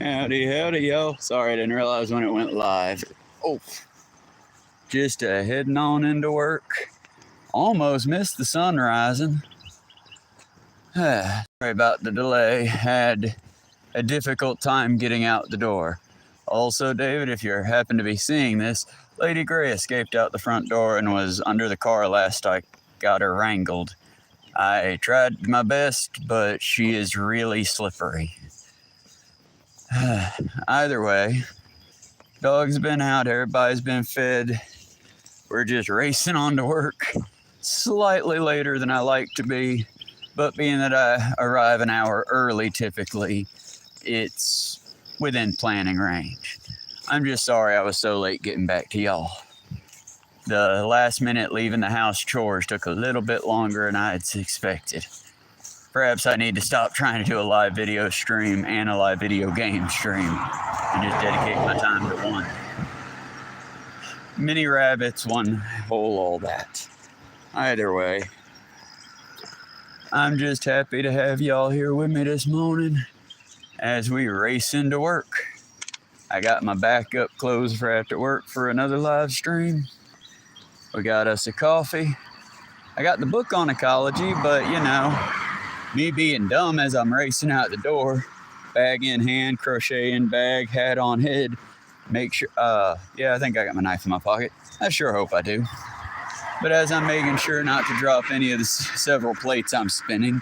Howdy, howdy, yo. Sorry, I didn't realize when it went live. Oh, just heading on into work. Almost missed the sun rising. Sorry about the delay. Had a difficult time getting out the door. Also, David, if you happen to be seeing this, Lady Gray escaped out the front door and was under the car last I got her wrangled. I tried my best, but she is really slippery. Either way, dog's been out, everybody's been fed. We're just racing on to work. Slightly later than I like to be, but being that I arrive an hour early typically, it's within planning range. I'm just sorry I was so late getting back to y'all. The last minute leaving the house chores took a little bit longer than I had expected. Perhaps I need to stop trying to do a live video stream and a live video game stream and just dedicate my time to one. Many rabbits, one hole, all that. Either way, I'm just happy to have y'all here with me this morning as we race into work. I got my backup clothes for after work for another live stream. We got us a coffee. I got the book on ecology, but you know, me being dumb as I'm racing out the door, bag in hand, crochet in bag, hat on head, make sure, yeah, I think I got my knife in my pocket. I sure hope I do. But as I'm making sure not to drop any of the several plates I'm spinning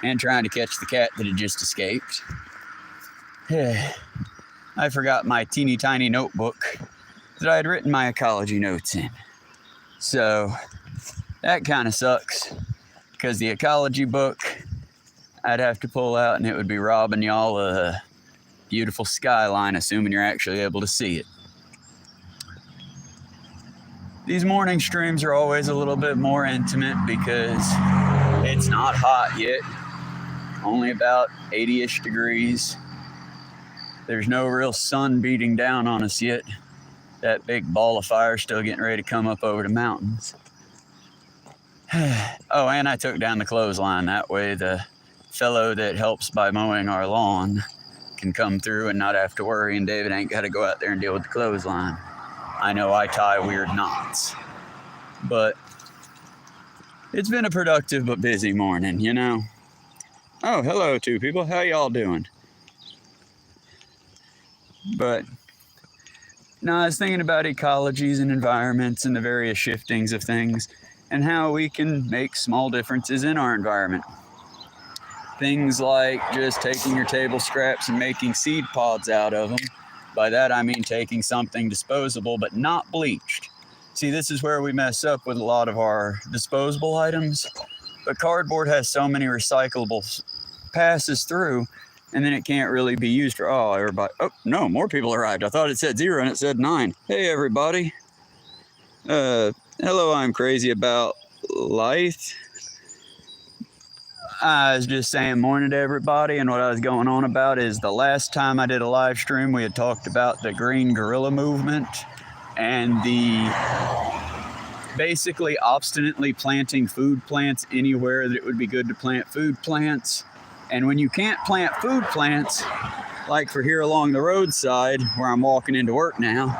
and trying to catch the cat that had just escaped, I forgot my teeny tiny notebook that I had written my ecology notes in. So that kind of sucks because the ecology book I'd have to pull out and it would be robbing y'all a beautiful skyline, assuming you're actually able to see it. These morning streams are always a little bit more intimate because it's not hot yet. Only about 80-ish degrees. There's no real sun beating down on us yet. That big ball of fire is still getting ready to come up over the mountains. Oh, and I took down the clothesline. That way the fellow that helps by mowing our lawn can come through and not have to worry, and David ain't got to go out there and deal with the clothesline. I know I tie weird knots, but it's been a productive but busy morning, you know. Oh, hello, two people. How y'all doing? But no, I was thinking about ecologies and environments and the various shiftings of things and how we can make small differences in our environment. Things like just taking your table scraps and making seed pods out of them. By that, I mean taking something disposable but not bleached. See, this is where we mess up with a lot of our disposable items. But cardboard has so many recyclables passes through, and then it can't really be used for, oh, everybody. Oh, no, more people arrived. I thought it said 0 and it said 9. Hey, everybody. Hello, I'm crazy about life. I was just saying morning to everybody, and what I was going on about is the last time I did a live stream, we had talked about the green guerrilla movement and the basically obstinately planting food plants anywhere that it would be good to plant food plants. And when you can't plant food plants, like for here along the roadside where I'm walking into work now,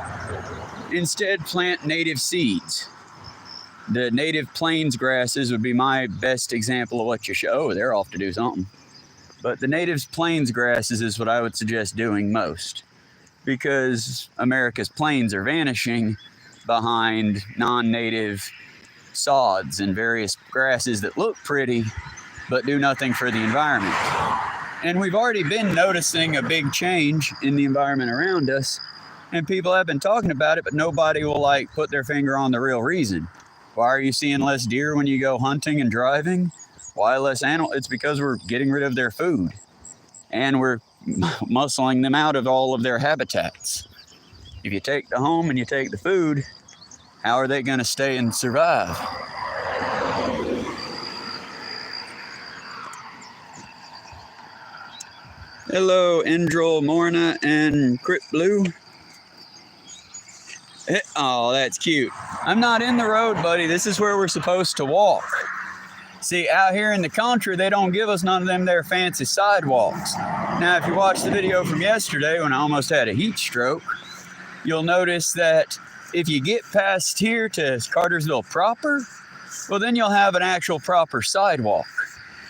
instead plant native seeds. The native plains grasses would be my best example of what you show. Oh, they're off to do something. But the native plains grasses is what I would suggest doing most, because America's plains are vanishing behind non-native sods and various grasses that look pretty but do nothing for the environment. And we've already been noticing a big change in the environment around us, and people have been talking about it, but nobody will like put their finger on the real reason. Why are you seeing less deer when you go hunting and driving? Why less animal? It's because we're getting rid of their food and we're muscling them out of all of their habitats. If you take the home and you take the food, how are they going to stay and survive? Hello, Endrol, Morna, and Crit Blue. Oh, that's cute. I'm not in the road, buddy. This is where we're supposed to walk. See, out here in the country, they don't give us none of them there fancy sidewalks. Now, if you watch the video from yesterday when I almost had a heat stroke, you'll notice that if you get past here to Cartersville proper, well, then you'll have an actual proper sidewalk.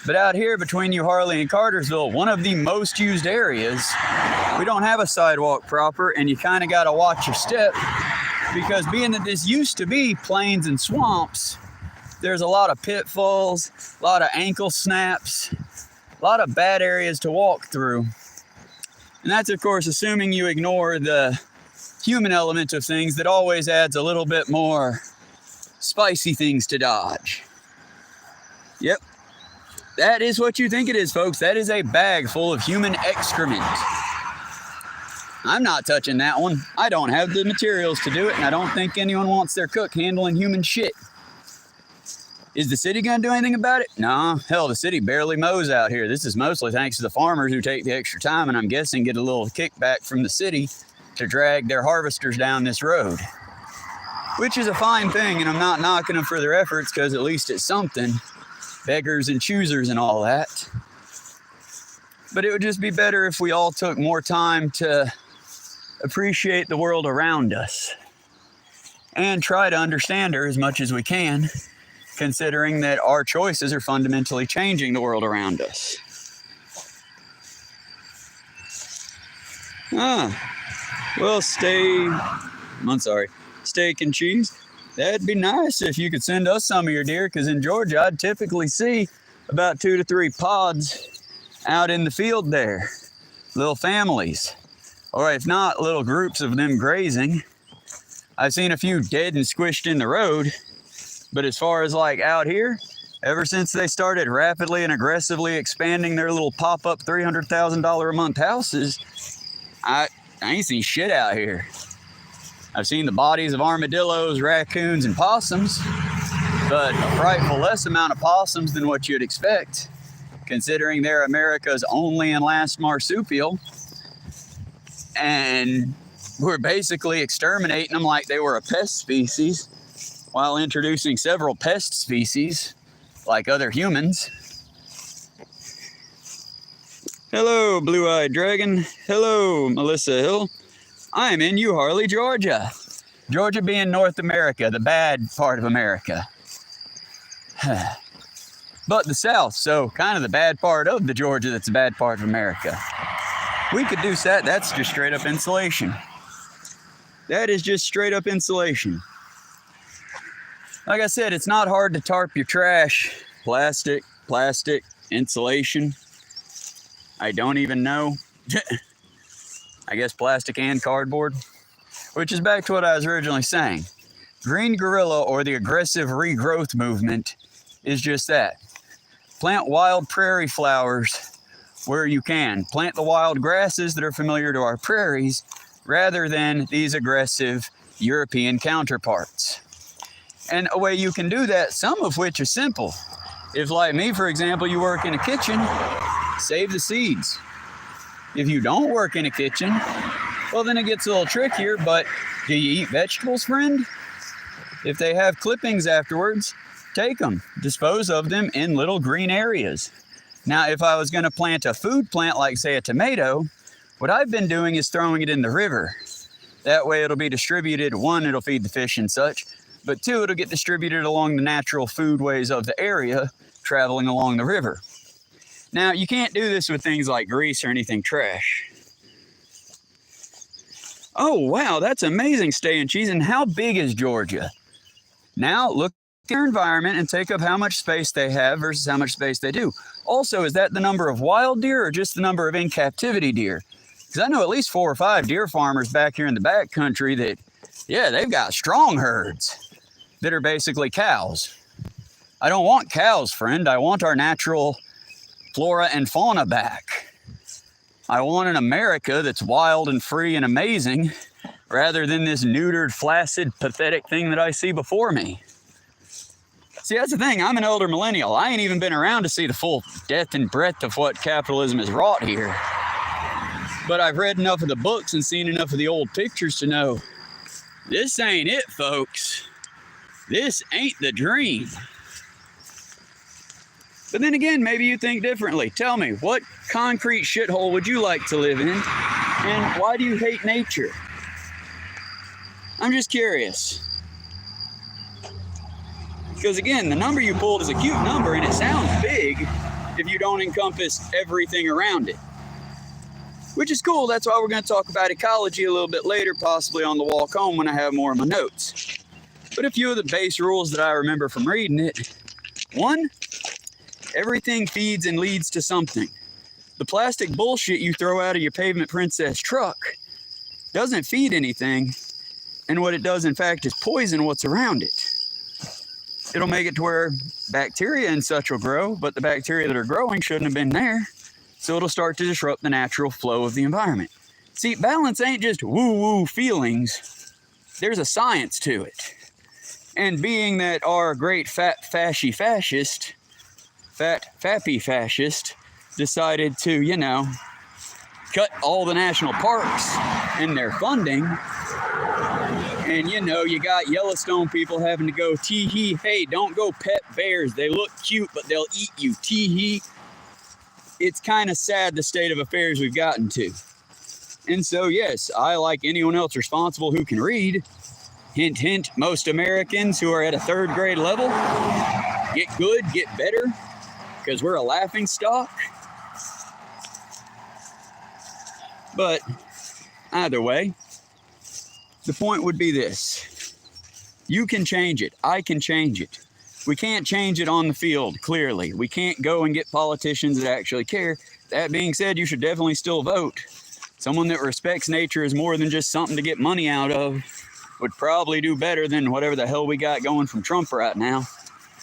But out here between you, Harley, and Cartersville, one of the most used areas, we don't have a sidewalk proper, and you kind of got to watch your step, because being that this used to be plains and swamps, there's a lot of pitfalls, a lot of ankle snaps, a lot of bad areas to walk through. And that's, of course, assuming you ignore the human element of things that always adds a little bit more spicy things to dodge. Yep. That is what you think it is, folks. That is a bag full of human excrement. I'm not touching that one. I don't have the materials to do it, and I don't think anyone wants their cook handling human shit. Is the city going to do anything about it? Nah, hell, the city barely mows out here. This is mostly thanks to the farmers who take the extra time, and I'm guessing get a little kickback from the city to drag their harvesters down this road. Which is a fine thing, and I'm not knocking them for their efforts, because at least it's something. Beggars and choosers and all that. But it would just be better if we all took more time to appreciate the world around us and try to understand her as much as we can, considering that our choices are fundamentally changing the world around us. Well, steak and cheese. That'd be nice if you could send us some of your deer, because in Georgia, I'd typically see about 2 to 3 pods out in the field there. Little families. Or if not, little groups of them grazing. I've seen a few dead and squished in the road. But as far as like out here, ever since they started rapidly and aggressively expanding their little pop-up $300,000 a month houses, I ain't seen shit out here. I've seen the bodies of armadillos, raccoons, and possums, but a frightful less amount of possums than what you'd expect, considering they're America's only and last marsupial. And we're basically exterminating them like they were a pest species, while introducing several pest species, like other humans. Hello, Blue-Eyed Dragon. Hello, Melissa Hill. I'm in Harley, Georgia. Georgia being North America, the bad part of America. But the South, so kind of the bad part of the Georgia that's the bad part of America. We could do that. That's just straight up insulation. That is just straight up insulation. Like I said, it's not hard to tarp your trash. Plastic, insulation. I don't even know. I guess plastic and cardboard, which is back to what I was originally saying. Green guerrilla, or the aggressive regrowth movement, is just that. Plant wild prairie flowers where you can. Plant the wild grasses that are familiar to our prairies, rather than these aggressive European counterparts. And a way you can do that, some of which is simple. If, like me, for example, you work in a kitchen, save the seeds. If you don't work in a kitchen, well, then it gets a little trickier, but do you eat vegetables, friend? If they have clippings afterwards, take them, dispose of them in little green areas. Now, if I was going to plant a food plant, like say a tomato, what I've been doing is throwing it in the river. That way it'll be distributed. 1, it'll feed the fish and such, but 2, it'll get distributed along the natural foodways of the area, traveling along the river. Now, you can't do this with things like grease or anything trash. Oh, wow, that's amazing, Stay and Cheese. And how big is Georgia? Now, look at their environment and take up how much space they have versus how much space they do. Also, is that the number of wild deer or just the number of in-captivity deer? Because I know at least 4 or 5 deer farmers back here in the back country that, yeah, they've got strong herds that are basically cows. I don't want cows, friend. I want our natural flora and fauna back. I want an America that's wild and free and amazing, rather than this neutered, flaccid, pathetic thing that I see before me. See, that's the thing. I'm an elder millennial. I ain't even been around to see the full depth and breadth of what capitalism has wrought here. But I've read enough of the books and seen enough of the old pictures to know this ain't it, folks. This ain't the dream. But then again, maybe you think differently. Tell me, what concrete shithole would you like to live in? And why do you hate nature? I'm just curious. Because again, the number you pulled is a cute number and it sounds big if you don't encompass everything around it. Which is cool. That's why we're going to talk about ecology a little bit later, possibly on the walk home when I have more of my notes. But a few of the base rules that I remember from reading it. 1, everything feeds and leads to something. The plastic bullshit you throw out of your Pavement Princess truck doesn't feed anything, and what it does in fact is poison what's around it. It'll make it to where bacteria and such will grow, but the bacteria that are growing shouldn't have been there, so it'll start to disrupt the natural flow of the environment. See, balance ain't just woo-woo feelings. There's a science to it. And being that our great fat fappy fascist decided to, cut all the national parks and their funding, and you got Yellowstone people having to go tee-hee, hey, don't go pet bears, they look cute but they'll eat you, tee-hee. It's kind of sad the state of affairs we've gotten to. And so yes, I, like anyone else responsible who can read, hint hint, most Americans who are at a 3rd grade level, get good, get better, because we're a laughing stock. But either way, the point would be this. You can change it. I can change it. We can't change it on the field, clearly. We can't go and get politicians that actually care. That being said, you should definitely still vote. Someone that respects nature as more than just something to get money out of would probably do better than whatever the hell we got going from Trump right now.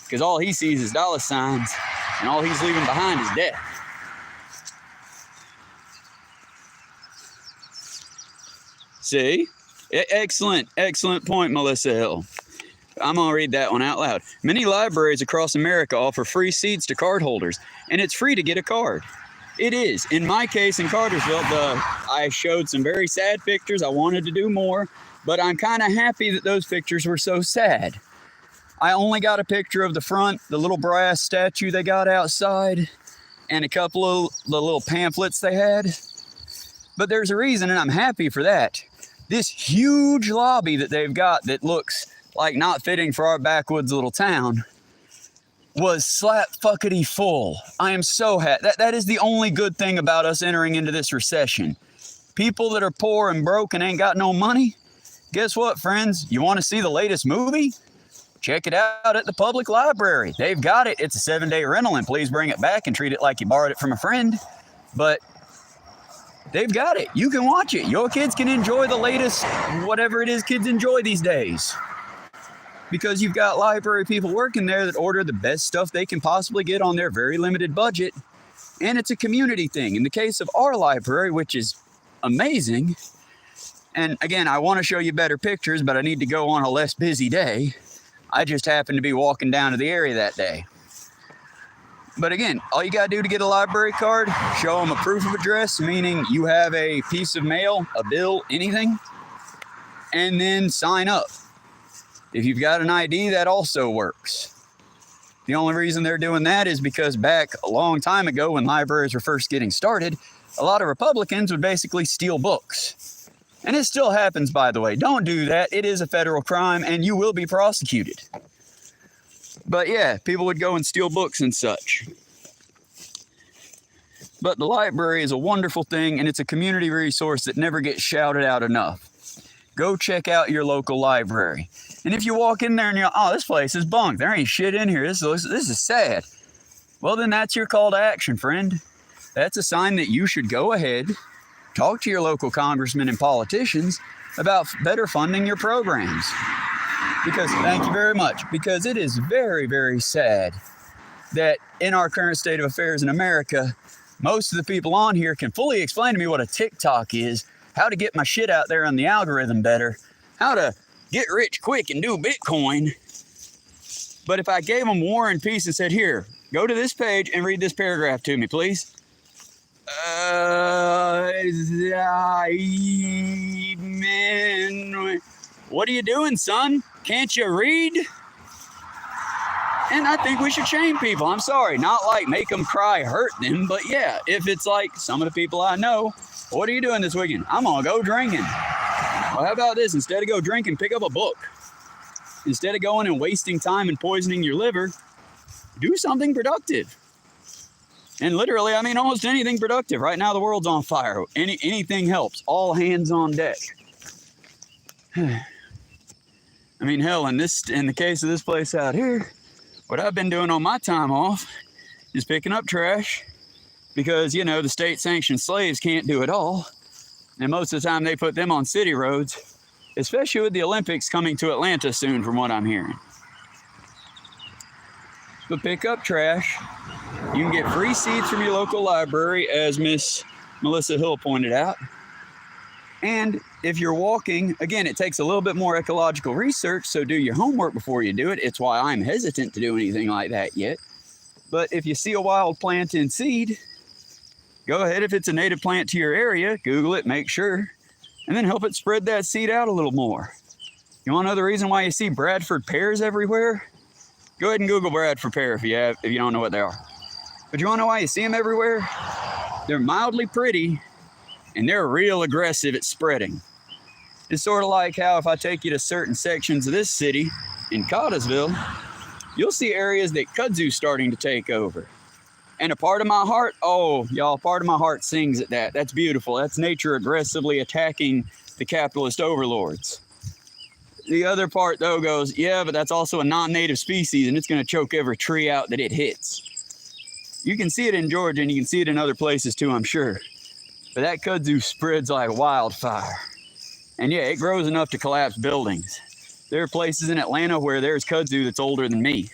Because all he sees is dollar signs, and all he's leaving behind is death. See? Excellent point, Melissa Hill. I'm going to read that one out loud. Many libraries across America offer free seats to card holders, and it's free to get a card. It is. In my case, in Cartersville, I showed some very sad pictures. I wanted to do more, but I'm kind of happy that those pictures were so sad. I only got a picture of the front, the little brass statue they got outside, and a couple of the little pamphlets they had. But there's a reason, and I'm happy for that. This huge lobby that they've got that looks like not fitting for our backwoods little town was slap fuckity full. I am so happy. That is the only good thing about us entering into this recession. People that are poor and broke and ain't got no money, guess what, friends? You want to see the latest movie? Check it out at the public library. They've got it. It's a 7-day rental, and please bring it back and treat it like you borrowed it from a friend. But they've got it. You can watch it. Your kids can enjoy the latest, whatever it is kids enjoy these days. Because you've got library people working there that order the best stuff they can possibly get on their very limited budget. And it's a community thing. In the case of our library, which is amazing, and again, I want to show you better pictures, but I need to go on a less busy day. I just happened to be walking down to the area that day. But again, all you got to do to get a library card, show them a proof of address, meaning you have a piece of mail, a bill, anything, and then sign up. If you've got an ID, that also works. The only reason they're doing that is because back a long time ago when libraries were first getting started, a lot of Republicans would basically steal books. And it still happens, by the way. Don't do that. It is a federal crime and you will be prosecuted. But yeah, people would go and steal books and such. But the library is a wonderful thing, and it's a community resource that never gets shouted out enough. Go check out your local library. And if you walk in there and you're, oh, this place is bunk, there ain't shit in here, this is sad. Well, then that's your call to action, friend. That's a sign that you should go ahead, talk to your local congressmen and politicians about better funding your programs. Because, thank you very much, because it is very, very sad that in our current state of affairs in America, most of the people on here can fully explain to me what a TikTok is, how to get my shit out there on the algorithm better, how to get rich quick and do Bitcoin. But if I gave them War and Peace and said, here, go to this page and read this paragraph to me, please. Man, what are you doing, son? Can't you read? And I think we should shame people. I'm sorry, not like make them cry, hurt them, but yeah, if it's like some of the people I know, what are you doing this weekend? I'm gonna go drinking. Well, how about this? Instead of go drinking, pick up a book. Instead of going and wasting time and poisoning your liver, do something productive. And literally, I mean, almost anything productive. Right now, the world's on fire. Anything helps. All hands on deck. I mean, hell, in the case of this place out here, what I've been doing on my time off is picking up trash because, you know, the state-sanctioned slaves can't do it all. And most of the time, they put them on city roads, especially with the Olympics coming to Atlanta soon, from what I'm hearing. But pick up trash. You can get free seats from your local library, as Miss Melissa Hill pointed out. And if you're walking, again, it takes a little bit more ecological research, so do your homework before you do it. It's why I'm hesitant to do anything like that yet. But if you see a wild plant in seed, go ahead. If it's a native plant to your area, Google it, make sure, and then help it spread that seed out a little more. You want to know the reason why you see Bradford pears everywhere? Go ahead and Google Bradford pear if you don't know what they are. But you want to know why you see them everywhere? They're mildly pretty, and they're real aggressive at spreading. It's sort of like how if I take you to certain sections of this city, in Cottersville, you'll see areas that kudzu's starting to take over. And a part of my heart, oh, y'all, part of my heart sings at that. That's beautiful. That's nature aggressively attacking the capitalist overlords. The other part, though, goes, yeah, but that's also a non-native species, and it's going to choke every tree out that it hits. You can see it in Georgia, and you can see it in other places, too, I'm sure. But that kudzu spreads like wildfire. And, yeah, it grows enough to collapse buildings. There are places in Atlanta where there's kudzu that's older than me.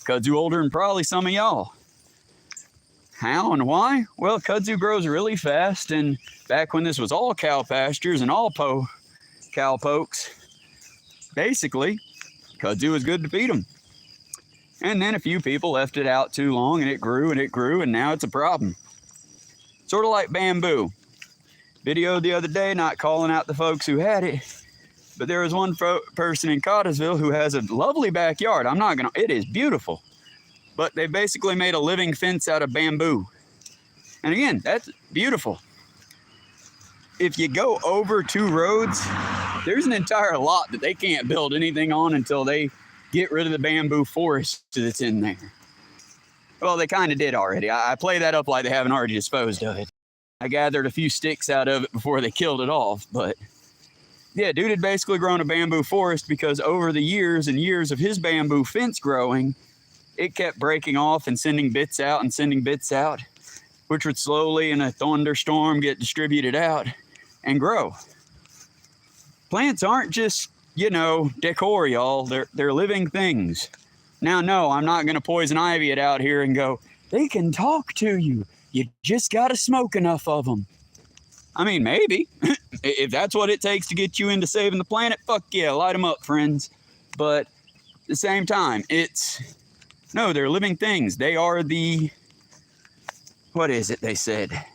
Kudzu older than probably some of y'all. How and why? Well, kudzu grows really fast, and back when this was all cow pastures and all cowpokes, basically, kudzu was good to feed them. And then a few people left it out too long, and it grew, and now it's a problem. Sort of like bamboo. Video the other day, not calling out the folks who had it, but there was one person in Cottersville who has a lovely backyard. It is beautiful. But they basically made a living fence out of bamboo. And again, that's beautiful. If you go over 2 roads, there's an entire lot that they can't build anything on until they get rid of the bamboo forest that's in there. Well, they kind of did already. I play that up like they haven't already disposed of it. I gathered a few sticks out of it before they killed it off, but yeah, dude had basically grown a bamboo forest because over the years and years of his bamboo fence growing, it kept breaking off and sending bits out, which would slowly in a thunderstorm get distributed out and grow. Plants aren't just, decor, y'all. They're living things. Now, no, I'm not going to poison ivy it out here and go, they can talk to you. You just got to smoke enough of them. I mean, maybe. If that's what it takes to get you into saving the planet, fuck yeah, light them up, friends. But at the same time, they're living things. They are what is it they said?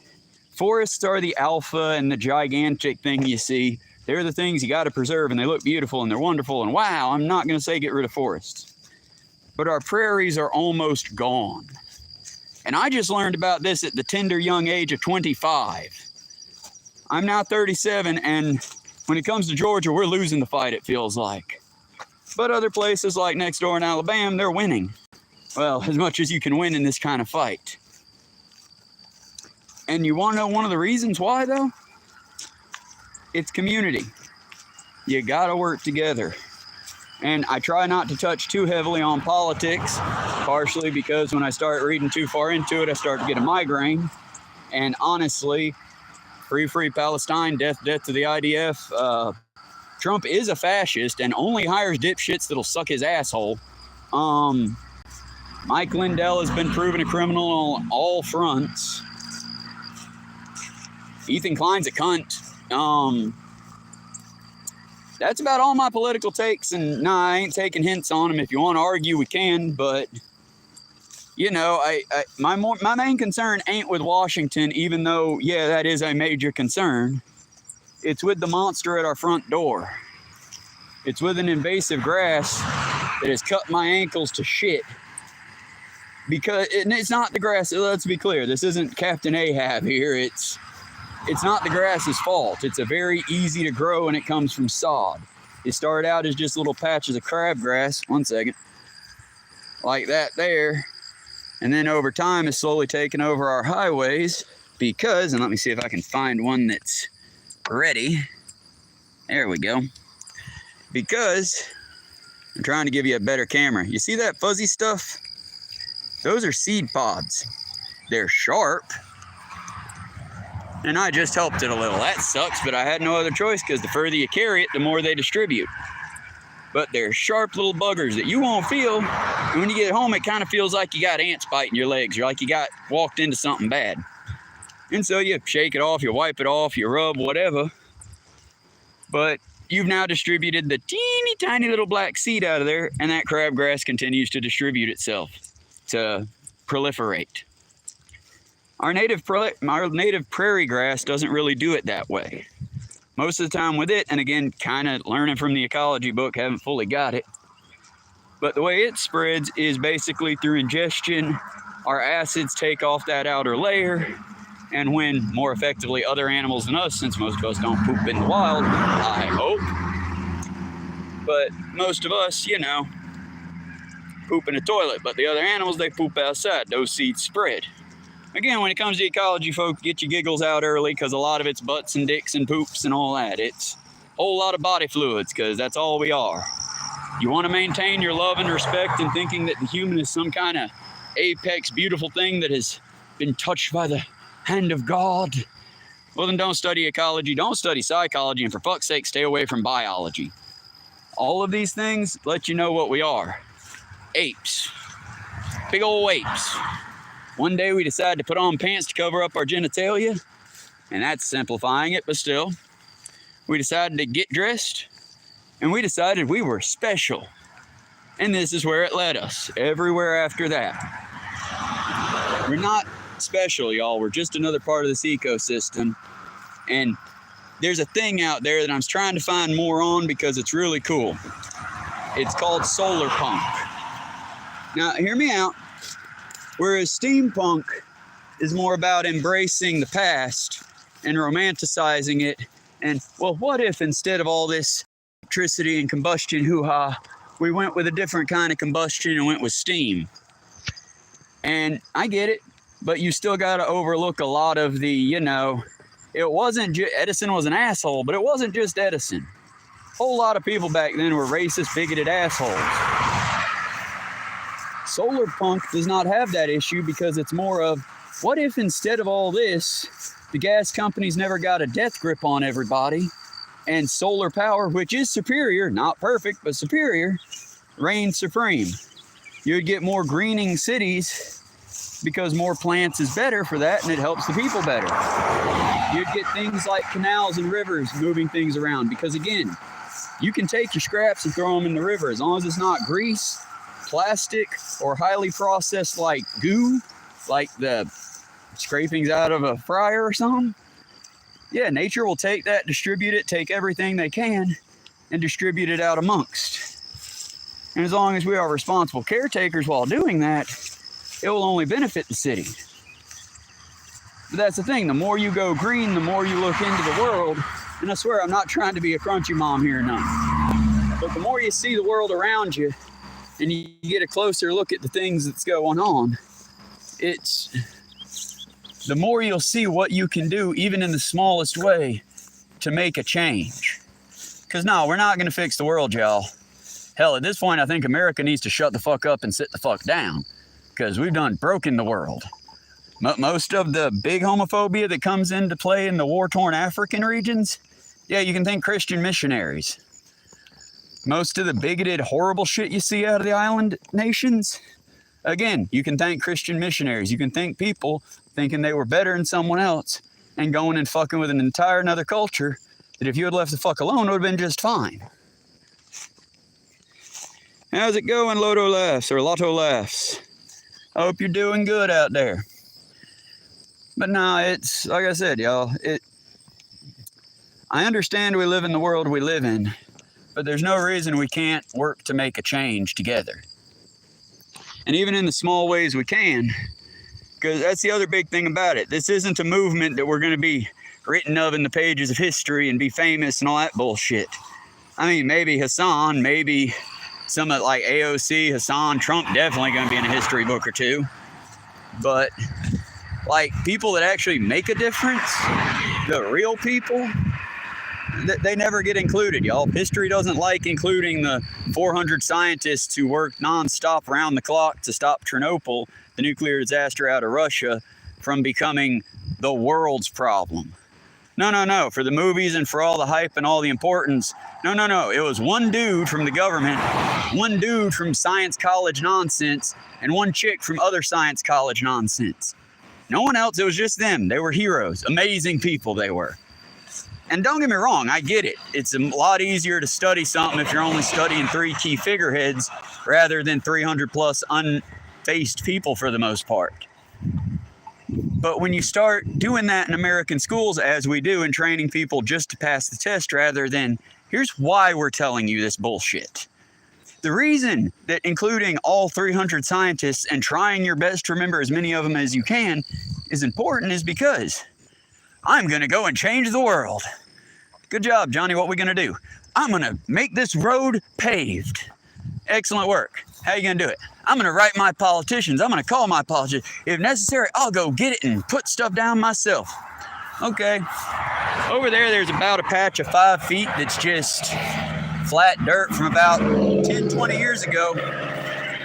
Forests are the alpha and the gigantic thing you see. They're the things you got to preserve, and they look beautiful, and they're wonderful, and wow, I'm not going to say get rid of forests. But our prairies are almost gone. And I just learned about this at the tender young age of 25. I'm now 37, and when it comes to Georgia, we're losing the fight, it feels like. But other places like next door in Alabama, they're winning. Well, as much as you can win in this kind of fight. And you want to know one of the reasons why, though? It's community. You got to work together. And I try not to touch too heavily on politics, partially because when I start reading too far into it, I start to get a migraine. And honestly, free Palestine, death to the IDF. Trump is a fascist and only hires dipshits that'll suck his asshole. Mike Lindell has been proven a criminal on all fronts. Ethan Klein's a cunt. That's about all my political takes, and I ain't taking hints on them. If you want to argue, we can, but my main concern ain't with Washington, even though, yeah, that is a major concern. It's with the monster at our front door. It's with an invasive grass that has cut my ankles to shit. Because it's not the grass. Let's be clear. This isn't Captain Ahab here. It's not the grass's fault. It's a very easy to grow, and it comes from sod. It started out as just little patches of crabgrass. One second. Like that there. And then over time, it's slowly taken over our highways because, and let me see if I can find one that's ready. There we go. Because I'm trying to give you a better camera. You see that fuzzy stuff? Those are seed pods. They're sharp. And I just helped it a little. That sucks, but I had no other choice because the further you carry it, the more they distribute. But they're sharp little buggers that you won't feel. And when you get home, it kind of feels like you got ants biting your legs. You're like you got walked into something bad. And so you shake it off, you wipe it off, you rub, whatever. But you've now distributed the teeny tiny little black seed out of there, and that crabgrass continues to distribute itself, to proliferate. Our native prairie grass doesn't really do it that way. Most of the time with it, and again, kind of learning from the ecology book, haven't fully got it. But the way it spreads is basically through ingestion. Our acids take off that outer layer, and when more effectively other animals than us, since most of us don't poop in the wild, I hope. But most of us, you know, poop in a toilet, but the other animals, they poop outside. Those seeds spread. Again, when it comes to ecology, folks, get your giggles out early because a lot of it's butts and dicks and poops and all that. It's a whole lot of body fluids because that's all we are. You want to maintain your love and respect and thinking that the human is some kind of apex beautiful thing that has been touched by the hand of God. Well, then don't study ecology, don't study psychology, and for fuck's sake, stay away from biology. All of these things let you know what we are. Apes. Big old apes. One day we decided to put on pants to cover up our genitalia, and that's simplifying it, but still. We decided to get dressed, and we decided we were special. And this is where it led us, everywhere after that. We're not special, y'all. We're just another part of this ecosystem. And there's a thing out there that I'm trying to find more on because it's really cool. It's called solar punk. Now, hear me out. Whereas steampunk is more about embracing the past and romanticizing it. And, well, what if instead of all this electricity and combustion hoo-ha, we went with a different kind of combustion and went with steam? And I get it, but you still got to overlook a lot of the, you know, it wasn't Edison was an asshole, but it wasn't just Edison. A whole lot of people back then were racist, bigoted assholes. Solar punk does not have that issue because it's more of, what if instead of all this, the gas companies never got a death grip on everybody, and solar power, which is superior, not perfect, but superior, reigns supreme. You'd get more greening cities because more plants is better for that, and it helps the people better. You'd get things like canals and rivers moving things around because, again, you can take your scraps and throw them in the river as long as it's not grease, plastic, or highly processed like goo, like the scrapings out of a fryer or something. Yeah, nature will take that, distribute it, take everything they can, and distribute it out amongst. And as long as we are responsible caretakers while doing that, it will only benefit the city. But that's the thing, the more you go green, the more you look into the world, and I swear I'm not trying to be a crunchy mom here or nothing, but the more you see the world around you, and you get a closer look at the things that's going on, it's the more you'll see what you can do, even in the smallest way, to make a change. Because no, we're not going to fix the world, y'all. Hell, at this point, I think America needs to shut the fuck up and sit the fuck down. Because we've done broken the world. Most of the big homophobia that comes into play in the war-torn African regions, yeah, you can thank Christian missionaries. Most of the bigoted, horrible shit you see out of the island nations, again, you can thank Christian missionaries. You can thank people thinking they were better than someone else and going and fucking with an entire another culture that if you had left the fuck alone would have been just fine. How's it going, Lotto Laughs, or Lotto Laughs? I hope you're doing good out there. But no, it's, like I said, y'all, I understand we live in the world we live in, but there's no reason we can't work to make a change together. And even in the small ways we can, because that's the other big thing about it. This isn't a movement that we're going to be written of in the pages of history and be famous and all that bullshit. I mean, maybe Hassan, maybe some of like AOC, Hassan, Trump definitely going to be in a history book or two. But like people that actually make a difference, the real people, they never get included, y'all. History doesn't like including the 400 scientists who worked nonstop around the clock to stop Chernobyl, the nuclear disaster out of Russia, from becoming the world's problem. No. For the movies and for all the hype and all the importance, no. It was one dude from the government, one dude from science college nonsense, and one chick from other science college nonsense. No one else. It was just them. They were heroes. Amazing people they were. And don't get me wrong, I get it. It's a lot easier to study something if you're only studying 3 key figureheads rather than 300 plus unfaced people for the most part. But when you start doing that in American schools, as we do, and training people just to pass the test rather than, here's why we're telling you this bullshit. The reason that including all 300 scientists and trying your best to remember as many of them as you can is important is because I'm going to go and change the world. Good job, Johnny. What are we going to do? I'm going to make this road paved. Excellent work. How are you going to do it? I'm going to write my politicians. I'm going to call my politicians. If necessary, I'll go get it and put stuff down myself. Okay. Over there, there's about a patch of 5 feet that's just flat dirt from about 10, 20 years ago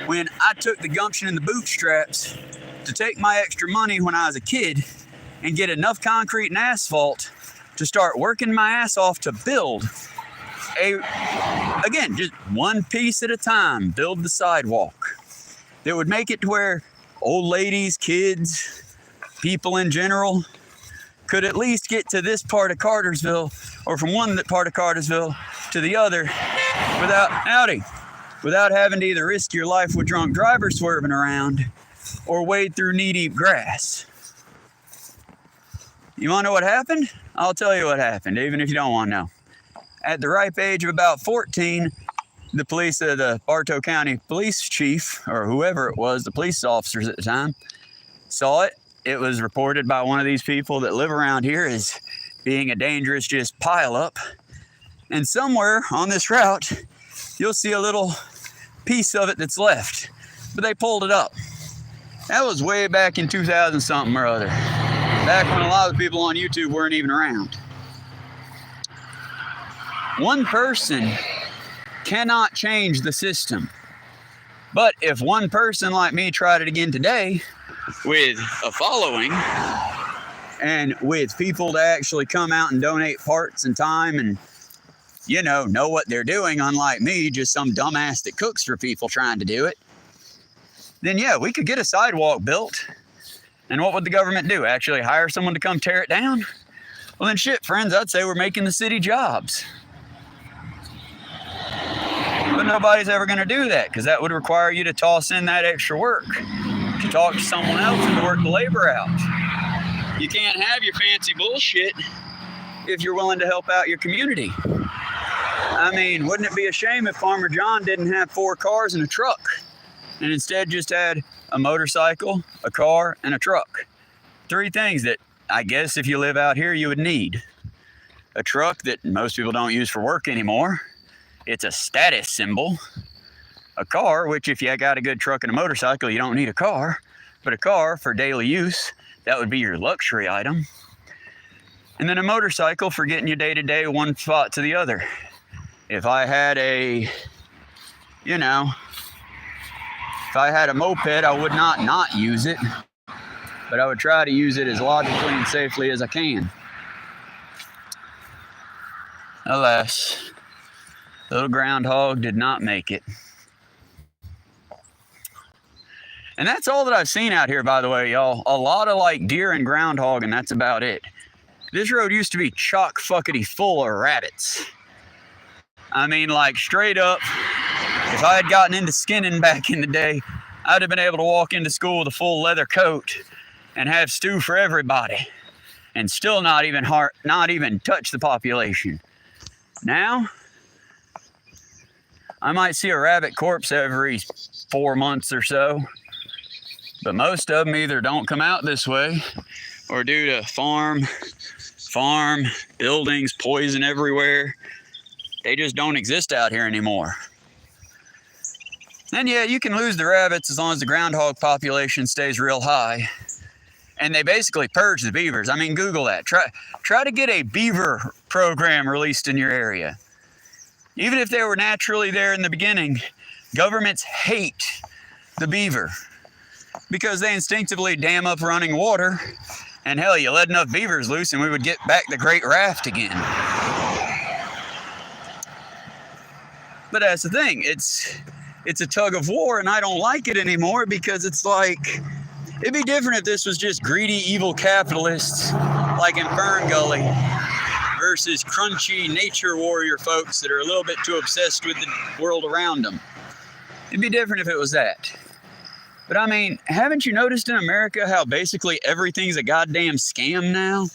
when I took the gumption and the bootstraps to take my extra money when I was a kid and get enough concrete and asphalt to start working my ass off to build again, just one piece at a time, build the sidewalk that would make it to where old ladies, kids, people in general could at least get to this part of Cartersville or from one part of Cartersville to the other without having to either risk your life with drunk drivers swerving around or wade through knee-deep grass. You want to know what happened? I'll tell you what happened, even if you don't want to know. At the ripe age of about 14, the police, the Bartow County police chief, or whoever it was, the police officers at the time, saw it. It was reported by one of these people that live around here as being a dangerous just pile up. And somewhere on this route, you'll see a little piece of it that's left. But they pulled it up. That was way back in 2000 something or other. Back when a lot of the people on YouTube weren't even around. One person cannot change the system. But if one person like me tried it again today with a following and with people to actually come out and donate parts and time and, know what they're doing, unlike me, just some dumbass that cooks for people trying to do it, then yeah, we could get a sidewalk built. And what would the government do? Actually hire someone to come tear it down? Well then shit, friends, I'd say we're making the city jobs. But nobody's ever going to do that because that would require you to toss in that extra work to talk to someone else and to work the labor out. You can't have your fancy bullshit if you're willing to help out your community. I mean, wouldn't it be a shame if Farmer John didn't have 4 cars and a truck and instead just had a motorcycle, a car, and a truck? 3 things that I guess if you live out here you would need. A truck that most people don't use for work anymore. It's a status symbol. A car, which if you got a good truck and a motorcycle, you don't need a car. But a car for daily use, that would be your luxury item. And then a motorcycle for getting you day to day, one spot to the other. If I had a moped, I would not use it. But I would try to use it as logically and safely as I can. Alas, little groundhog did not make it. And that's all that I've seen out here, by the way, y'all. A lot of like deer and groundhog, and that's about it. This road used to be chock fuckety full of rabbits. I mean, like straight up, if I had gotten into skinning back in the day, I'd have been able to walk into school with a full leather coat and have stew for everybody and still not even touch the population. Now, I might see a rabbit corpse every 4 months or so, but most of them either don't come out this way or due to farm buildings, poison everywhere, they just don't exist out here anymore. And yeah, you can lose the rabbits as long as the groundhog population stays real high. And they basically purge the beavers. I mean, Google that. Try to get a beaver program released in your area. Even if they were naturally there in the beginning, governments hate the beaver because they instinctively dam up running water. And hell, you let enough beavers loose and we would get back the Great Raft again. But that's the thing. It's a tug of war, and I don't like it anymore because it's like, it'd be different if this was just greedy, evil capitalists like in Fern Gully versus crunchy nature warrior folks that are a little bit too obsessed with the world around them. It'd be different if it was that. But I mean, haven't you noticed in America how basically everything's a goddamn scam now?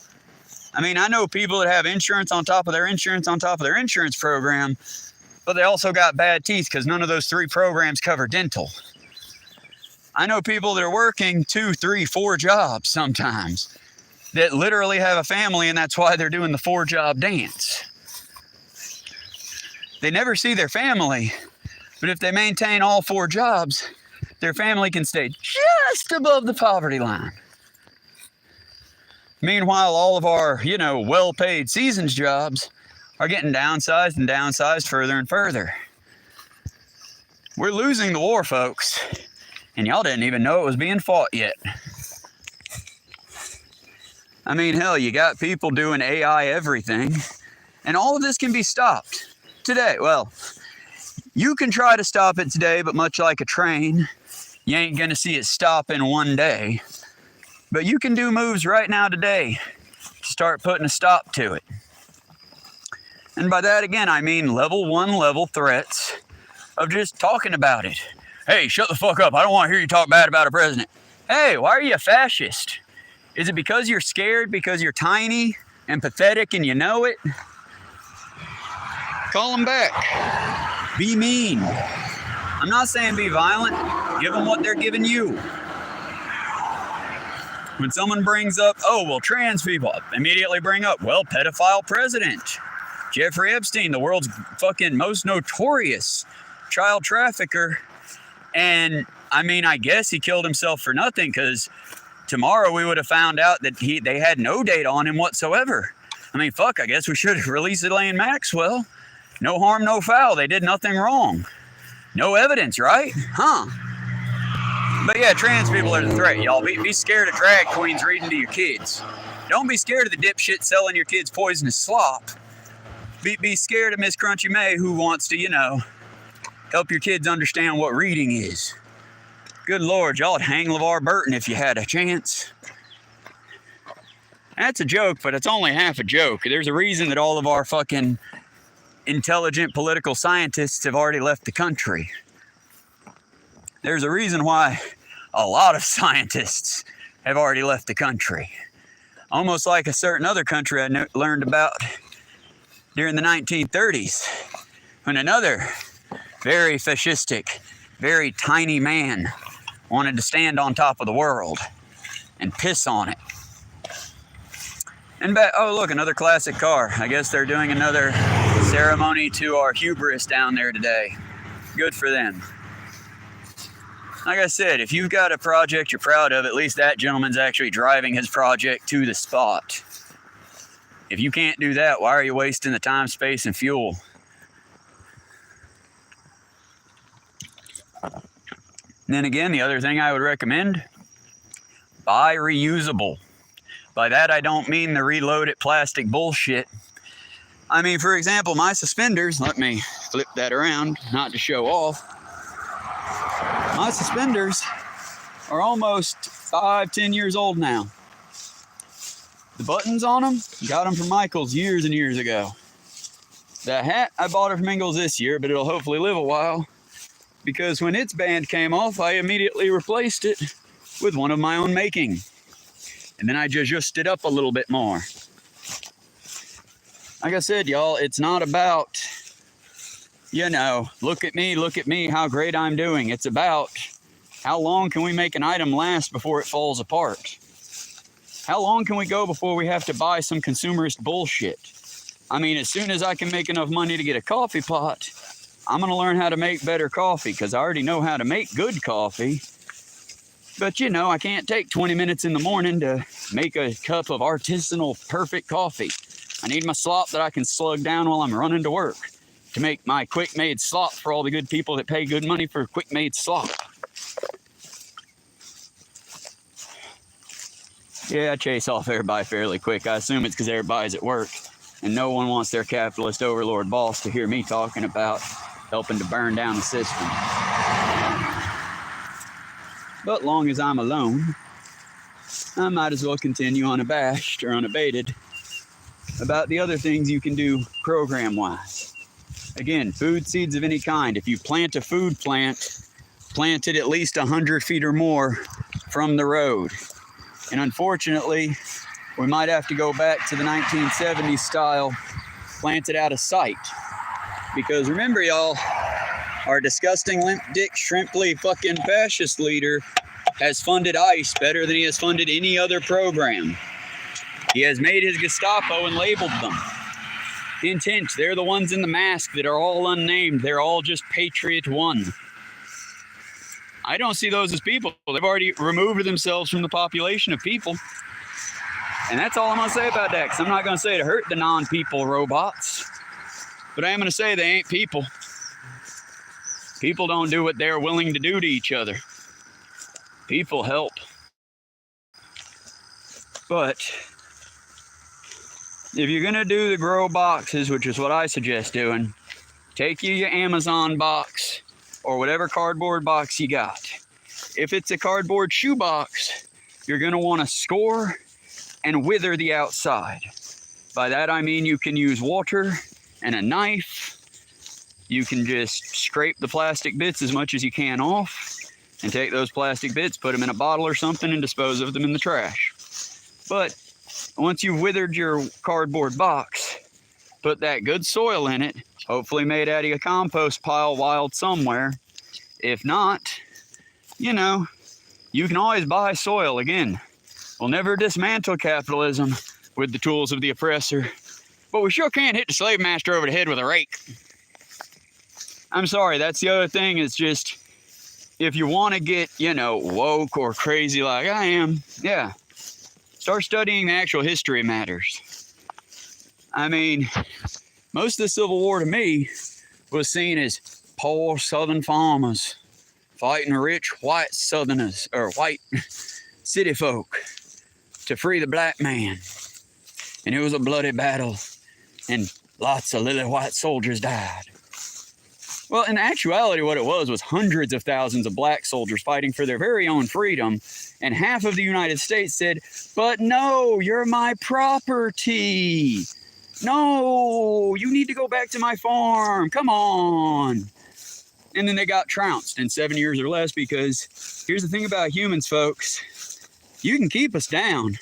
I mean, I know people that have insurance on top of their insurance on top of their insurance program, but they also got bad teeth because none of those 3 programs cover dental. I know people that are working 2, 3, 4 jobs sometimes that literally have a family, and that's why they're doing the 4-job dance. They never see their family, but if they maintain all 4 jobs, their family can stay just above the poverty line. Meanwhile, all of our, well-paid seasons jobs are getting downsized and downsized further and further. We're losing the war, folks, and y'all didn't even know it was being fought yet. I mean, hell, you got people doing AI everything, and all of this can be stopped today. Well, you can try to stop it today, but much like a train, you ain't gonna see it stop in one day. But you can do moves right now today to start putting a stop to it. And by that, again, I mean level 1 level threats of just talking about it. Hey, shut the fuck up. I don't want to hear you talk bad about a president. Hey, why are you a fascist? Is it because you're scared, because you're tiny and pathetic and you know it? Call them back. Be mean. I'm not saying be violent. Give them what they're giving you. When someone brings up, oh, well, trans people, immediately bring up, well, pedophile president. Jeffrey Epstein, the world's fucking most notorious child trafficker. And I mean, I guess he killed himself for nothing, because tomorrow we would have found out that they had no data on him whatsoever. I mean, fuck, I guess we should have released Elaine Maxwell. No harm, no foul. They did nothing wrong. No evidence, right? Huh? But yeah, trans people are the threat, y'all. Be scared of drag queens reading to your kids. Don't be scared of the dipshit selling your kids poisonous slop. Be scared of Miss Crunchy May, who wants to, help your kids understand what reading is. Good Lord, y'all would hang LeVar Burton if you had a chance. That's a joke, but it's only half a joke. There's a reason that all of our fucking intelligent political scientists have already left the country. There's a reason why a lot of scientists have already left the country. Almost like a certain other country I learned about during the 1930s, when another very fascistic, very tiny man wanted to stand on top of the world and piss on it. And oh look, another classic car. I guess they're doing another ceremony to our hubris down there today. Good for them. Like I said, if you've got a project you're proud of, at least that gentleman's actually driving his project to the spot. If you can't do that, why are you wasting the time, space, and fuel? And then again, the other thing I would recommend, buy reusable. By that, I don't mean the reloaded plastic bullshit. I mean, for example, my suspenders, let me flip that around, not to show off. My suspenders are almost 5-10 years old now. The buttons on them, got them from Michael's years and years ago. The hat, I bought it from Ingles this year, but it'll hopefully live a while, because when its band came off, I immediately replaced it with one of my own making. And then I just it up a little bit more. Like I said, y'all, it's not about you know, look at me, how great I'm doing. It's about how long can we make an item last before it falls apart? How long can we go before we have to buy some consumerist bullshit? I mean, as soon as I can make enough money to get a coffee pot, I'm going to learn how to make better coffee because I already know how to make good coffee. But, you know, I can't take 20 minutes in the morning to make a cup of artisanal perfect coffee. I need my slop that I can slug down while I'm running to work to make my quick-made slop for all the good people that pay good money for quick-made slop. Yeah, I chase off everybody fairly quick. I assume it's because everybody's at work and no one wants their capitalist overlord boss to hear me talking about helping to burn down the system. But long as I'm alone, I might as well continue unabashed or unabated about the other things you can do program-wise. Again, food seeds of any kind. If you plant a food plant, plant it at least 100 feet or more from the road. And unfortunately, we might have to go back to the 1970s style, plant it out of sight. Because remember, y'all, our disgusting limp dick shrimply fucking fascist leader has funded ICE better than he has funded any other program. He has made his Gestapo and labeled them. Intent, they're the ones in the mask that are all unnamed. They're all just Patriot One. I don't see those as people. They've already removed themselves from the population of people. And that's all I'm going to say about that, because I'm not going to say to hurt the non-people robots. But I am going to say they ain't people. People don't do what they're willing to do to each other. People help. But if you're going to do the grow boxes, which is what I suggest doing, take you your Amazon box or whatever cardboard box you got. If it's a cardboard shoe box, you're going to want to score and wither the outside. By that I mean you can use water and a knife. You can just scrape the plastic bits as much as you can off and take those plastic bits, put them in a bottle or something, and dispose of them in the trash. But once you've withered your cardboard box, put that good soil in it, hopefully made out of a compost pile wild somewhere. If not, you know, you can always buy soil. Again, we'll never dismantle capitalism with the tools of the oppressor, but we sure can't hit the slave master over the head with a rake. I'm sorry, that's the other thing, is just, if you want to get, you know, woke or crazy like I am, yeah, start studying the actual history of matters. I mean, most of the Civil War to me was seen as poor Southern farmers fighting rich white Southerners, or white city folk, to free the black man. And it was a bloody battle, and lots of little white soldiers died. Well, in actuality, what it was hundreds of thousands of black soldiers fighting for their very own freedom, and half of the United States said, but no, you're my property. No, you need to go back to my farm. Come on. And then they got trounced in 7 years or less, because here's the thing about humans, folks. You can keep us down,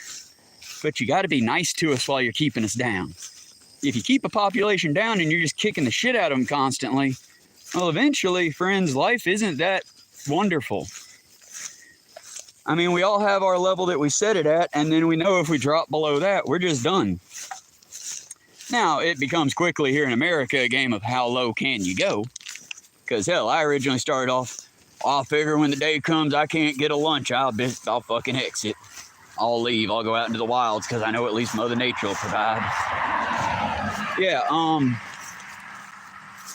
but you got to be nice to us while you're keeping us down. If you keep a population down and you're just kicking the shit out of them constantly, well, eventually, friends, life isn't that wonderful. I mean, we all have our level that we set it at, and then we know if we drop below that, we're just done. Now, it becomes quickly here in America a game of how low can you go? Because, hell, I originally started off, I'll figure when the day comes I can't get a lunch, I'll fucking exit. I'll leave. I'll go out into the wilds because I know at least Mother Nature will provide. Yeah,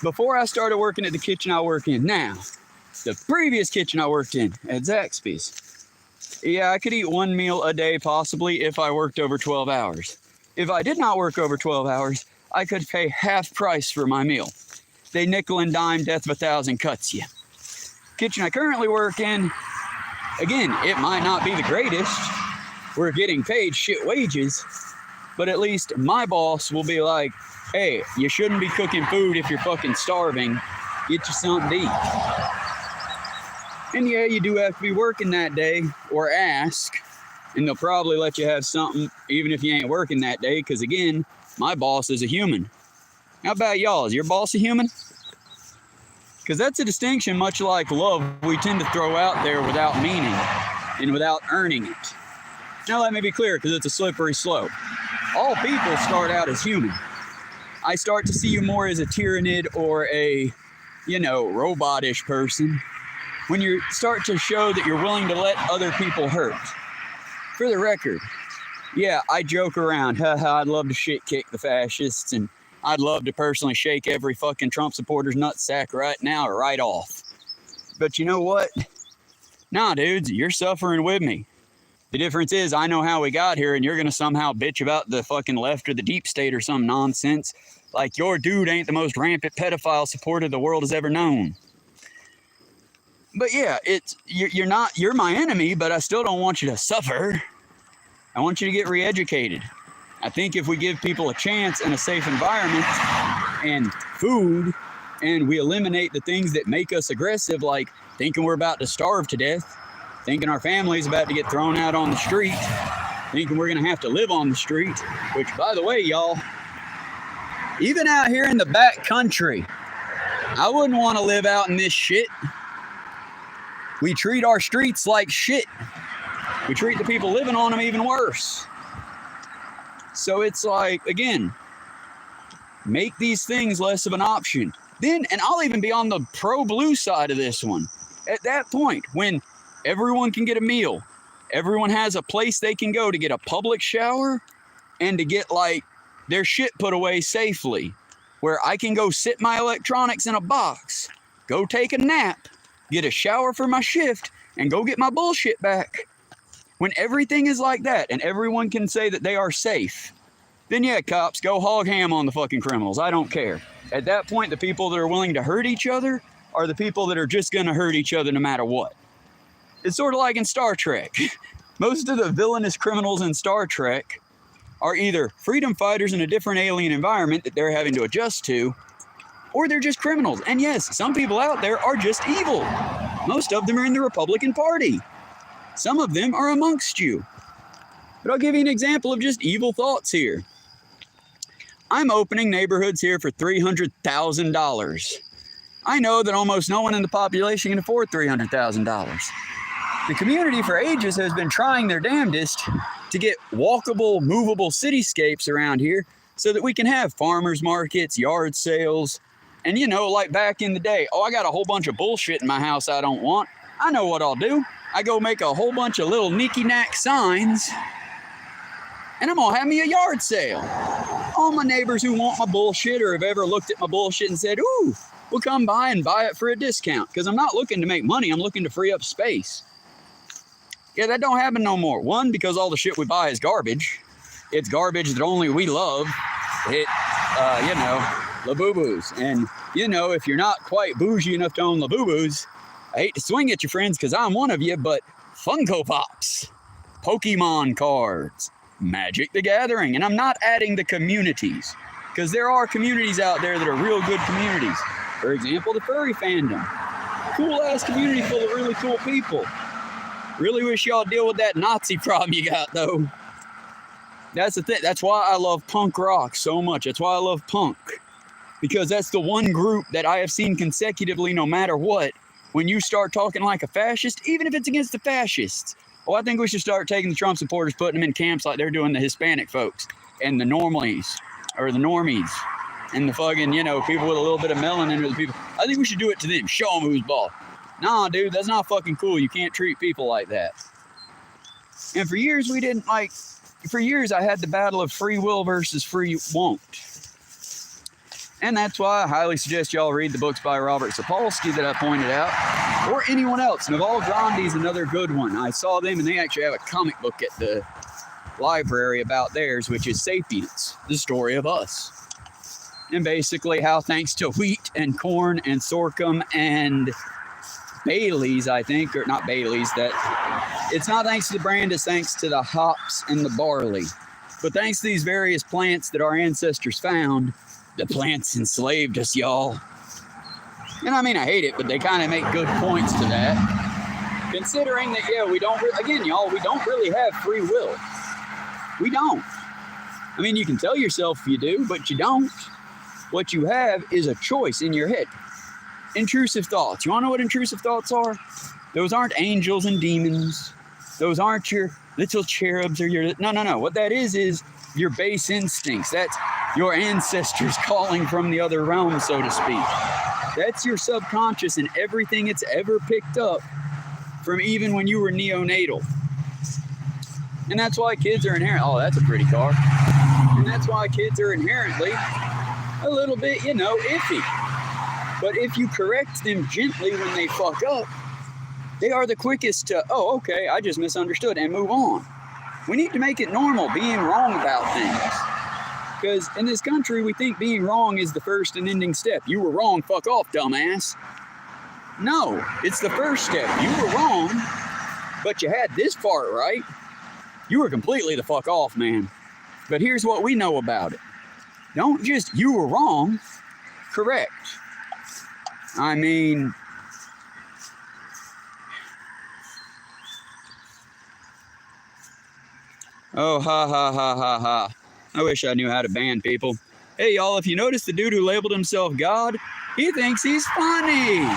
before I started working at the kitchen I work in now, the previous kitchen I worked in at Zaxby's, yeah, I could eat one meal a day possibly if I worked over 12 hours. If I did not work over 12 hours, I could pay half price for my meal. They nickel and dime, death of 1,000 cuts you. Kitchen I currently work in, again, it might not be the greatest. We're getting paid shit wages, but at least my boss will be like, hey, you shouldn't be cooking food if you're fucking starving. Get you something to eat. And yeah, you do have to be working that day, or ask, and they'll probably let you have something even if you ain't working that day, because again, my boss is a human. How about y'all? Is your boss a human? Because that's a distinction, much like love, we tend to throw out there without meaning and without earning it. Now let me be clear, because it's a slippery slope. All people start out as human. I start to see you more as a tyrannid or a, robotish person when you start to show that you're willing to let other people hurt. For the record, yeah, I joke around. I'd love to shit kick the fascists, and I'd love to personally shake every fucking Trump supporter's nutsack right now or right off. But you know what? Nah, dudes, you're suffering with me. The difference is I know how we got here, and you're going to somehow bitch about the fucking left or the deep state or some nonsense. Like your dude ain't the most rampant pedophile supporter the world has ever known. But yeah, you're my enemy, but I still don't want you to suffer. I want you to get re-educated. I think if we give people a chance and a safe environment and food, and we eliminate the things that make us aggressive, like thinking we're about to starve to death, thinking our family's about to get thrown out on the street, thinking we're going to have to live on the street, which, by the way, y'all, even out here in the back country, I wouldn't want to live out in this shit. We treat our streets like shit. We treat the people living on them even worse. So it's like, again, make these things less of an option. Then, and I'll even be on the pro-blue side of this one. At that point, when everyone can get a meal, everyone has a place they can go to get a public shower and to get like their shit put away safely, where I can go sit my electronics in a box, go take a nap, get a shower for my shift, and go get my bullshit back. When everything is like that and everyone can say that they are safe, then yeah, cops, go hog ham on the fucking criminals. I don't care. At that point, the people that are willing to hurt each other are the people that are just going to hurt each other no matter what. It's sort of like in Star Trek. Most of the villainous criminals in Star Trek are either freedom fighters in a different alien environment that they're having to adjust to, or they're just criminals. And yes, some people out there are just evil. Most of them are in the Republican Party. Some of them are amongst you. But I'll give you an example of just evil thoughts here. I'm opening neighborhoods here for $300,000. I know that almost no one in the population can afford $300,000. The community for ages has been trying their damnedest to get walkable, movable cityscapes around here so that we can have farmers markets, yard sales, and like back in the day, I got a whole bunch of bullshit in my house I don't want. I know what I'll do. I go make a whole bunch of little nicky-nack signs, and I'm gonna have me a yard sale. All my neighbors who want my bullshit or have ever looked at my bullshit and said, ooh, we'll come by and buy it for a discount, because I'm not looking to make money, I'm looking to free up space. Yeah, that don't happen no more. One, because all the shit we buy is garbage. It's garbage that only we love. Labubus. And, if you're not quite bougie enough to own Labubus, I hate to swing at you, friends, because I'm one of you, but Funko Pops, Pokemon cards, Magic the Gathering, and I'm not adding the communities, because there are communities out there that are real good communities. For example, the furry fandom. Cool-ass community full of really cool people. Really wish y'all deal with that Nazi problem you got, though. That's the thing. That's why I love punk rock so much. That's why I love punk. Because that's the one group that I have seen consecutively, no matter what, when you start talking like a fascist, even if it's against the fascists. I think we should start taking the Trump supporters, putting them in camps like they're doing the Hispanic folks and the normies, or the normies, and the fucking, people with a little bit of melanin or the people. I think we should do it to them. Show them who's boss. Nah, dude, that's not fucking cool. You can't treat people like that. And for years, I had the battle of free will versus free won't. And that's why I highly suggest y'all read the books by Robert Sapolsky that I pointed out, or anyone else. Naval Gandhi's another good one. I saw them, and they actually have a comic book at the library about theirs, which is Sapiens, the story of us. And basically how thanks to wheat and corn and sorghum and Bailey's, I think, or not Bailey's, that it's not thanks to the brand, it's thanks to the hops and the barley. But thanks to these various plants that our ancestors found, the plants enslaved us, y'all. And I mean, I hate it, but they kind of make good points to that. Considering that, yeah, we don't really have free will. We don't. I mean, you can tell yourself you do, but you don't. What you have is a choice in your head. intrusive thoughts. You want to know what intrusive thoughts are? Those aren't angels and demons. Those aren't your little cherubs or your... No. What that is your base instincts. That's your ancestors calling from the other realm, so to speak. That's your subconscious and everything it's ever picked up from even when you were neonatal. And that's why kids are inherent... Oh, that's a pretty car. And that's why kids are inherently a little bit, iffy. But if you correct them gently when they fuck up, they are the quickest to, oh, okay, I just misunderstood, and move on. We need to make it normal being wrong about things. Because in this country, we think being wrong is the first and ending step. You were wrong, fuck off, dumbass. No, it's the first step. You were wrong, but you had this part right. You were completely the fuck off, man. But here's what we know about it. Don't just, you were wrong, correct. I mean... Oh, ha. I wish I knew how to ban people. Hey, y'all, if you notice the dude who labeled himself God, he thinks he's funny.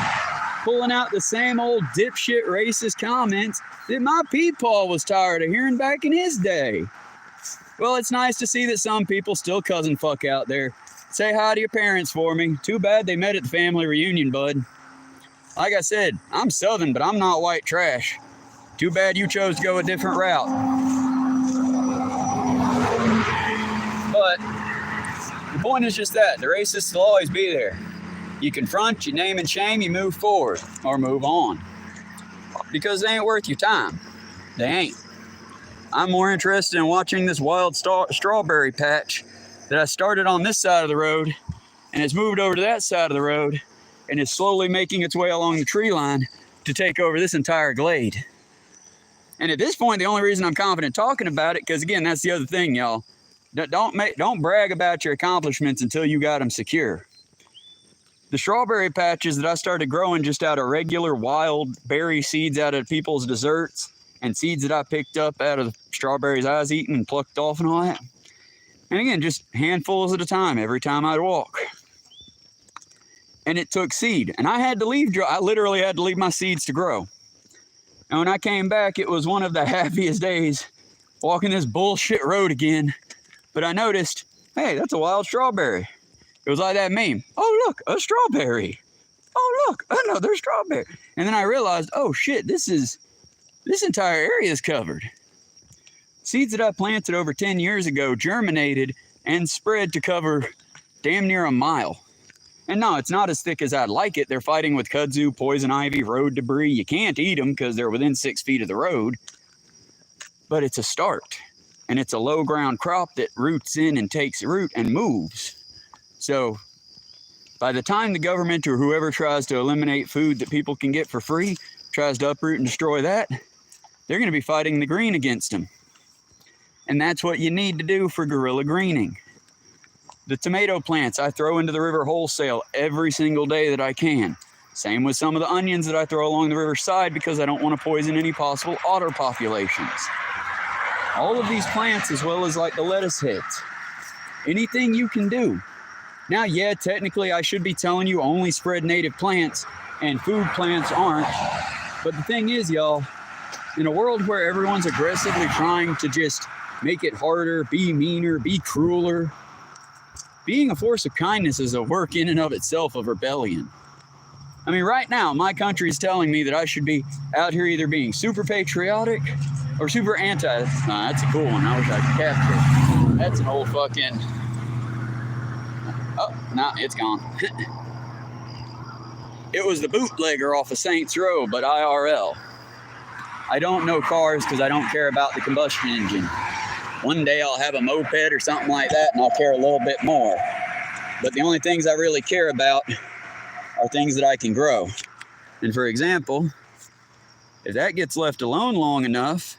Pulling out the same old dipshit racist comments that my peepaw was tired of hearing back in his day. Well, it's nice to see that some people still cousin fuck out there. Say hi to your parents for me. Too bad they met at the family reunion, bud. Like I said, I'm Southern, but I'm not white trash. Too bad you chose to go a different route. But the point is just that. The racists will always be there. You confront, you name and shame, you move forward or move on. Because they ain't worth your time. They ain't. I'm more interested in watching this wild strawberry patch that I started on this side of the road and has moved over to that side of the road and is slowly making its way along the tree line to take over this entire glade. And at this point, the only reason I'm confident talking about it, because again, that's the other thing, y'all. Don't brag about your accomplishments until you got them secure. The strawberry patches that I started growing just out of regular wild berry seeds out of people's desserts and seeds that I picked up out of the strawberries I was eating and plucked off and all that. And again, just handfuls at a time every time I'd walk. And it took seed. And I literally had to leave my seeds to grow. And when I came back, it was one of the happiest days walking this bullshit road again. But I noticed, hey, that's a wild strawberry. It was like that meme. Oh, look, a strawberry. Oh, look, another strawberry. And then I realized, oh, shit, this entire area is covered. Seeds that I planted over 10 years ago germinated and spread to cover damn near a mile. And no, it's not as thick as I'd like it. They're fighting with kudzu, poison ivy, road debris. You can't eat them because they're within 6 feet of the road. But it's a start. And it's a low ground crop that roots in and takes root and moves. So by the time the government or whoever tries to eliminate food that people can get for free, tries to uproot and destroy that, they're going to be fighting the green against them. And that's what you need to do for guerrilla greening. The tomato plants I throw into the river wholesale every single day that I can. Same with some of the onions that I throw along the riverside because I don't want to poison any possible otter populations. All of these plants, as well as like the lettuce heads. Anything you can do. Now, yeah, technically I should be telling you only spread native plants and food plants aren't. But the thing is, y'all, in a world where everyone's aggressively trying to just make it harder, be meaner, be crueler, being a force of kindness is a work in and of itself of rebellion. I mean, right now, my country is telling me that I should be out here either being super patriotic or super anti. That's a cool one. I wish I could capture it. That's an old fucking... Oh, no, it's gone. It was the bootlegger off of Saints Row, but IRL. I don't know cars because I don't care about the combustion engine. One day I'll have a moped or something like that and I'll care a little bit more. But the only things I really care about are things that I can grow. And for example, if that gets left alone long enough,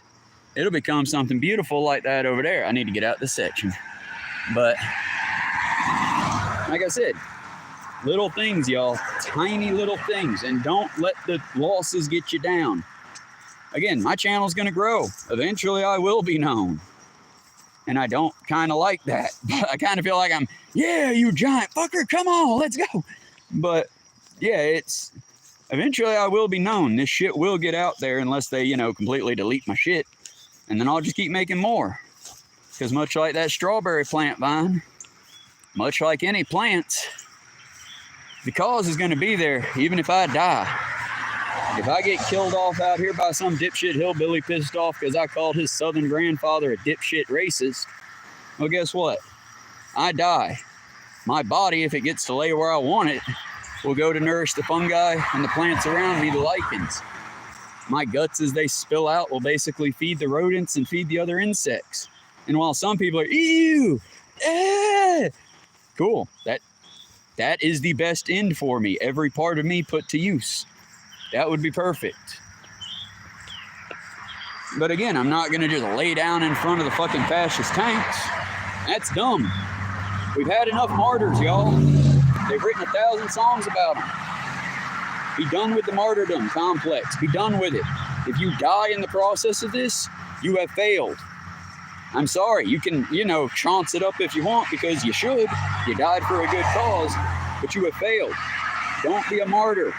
it'll become something beautiful like that over there. I need to get out this section. But like I said, little things, y'all. Tiny little things. And don't let the losses get you down. Again, my channel's going to grow. Eventually, I will be known. And I don't kind of like that. I kind of feel like I'm, yeah, you giant fucker, come on, let's go. But yeah, it's eventually I will be known. This shit will get out there unless they, completely delete my shit. And then I'll just keep making more. Because much like that strawberry plant vine, much like any plants, the cause is going to be there even if I die. If I get killed off out here by some dipshit hillbilly pissed off because I called his southern grandfather a dipshit racist, well, guess what? I die. My body, if it gets to lay where I want it, will go to nourish the fungi and the plants around me, the lichens. My guts, as they spill out, will basically feed the rodents and feed the other insects. And while some people are, ew, cool, that is the best end for me. Every part of me put to use. That would be perfect. But again, I'm not going to just lay down in front of the fucking fascist tanks. That's dumb. We've had enough martyrs, y'all. They've written 1,000 songs about them. Be done with the martyrdom complex. Be done with it. If you die in the process of this, you have failed. I'm sorry. You can, chance it up if you want because you should. You died for a good cause, but you have failed. Don't be a martyr.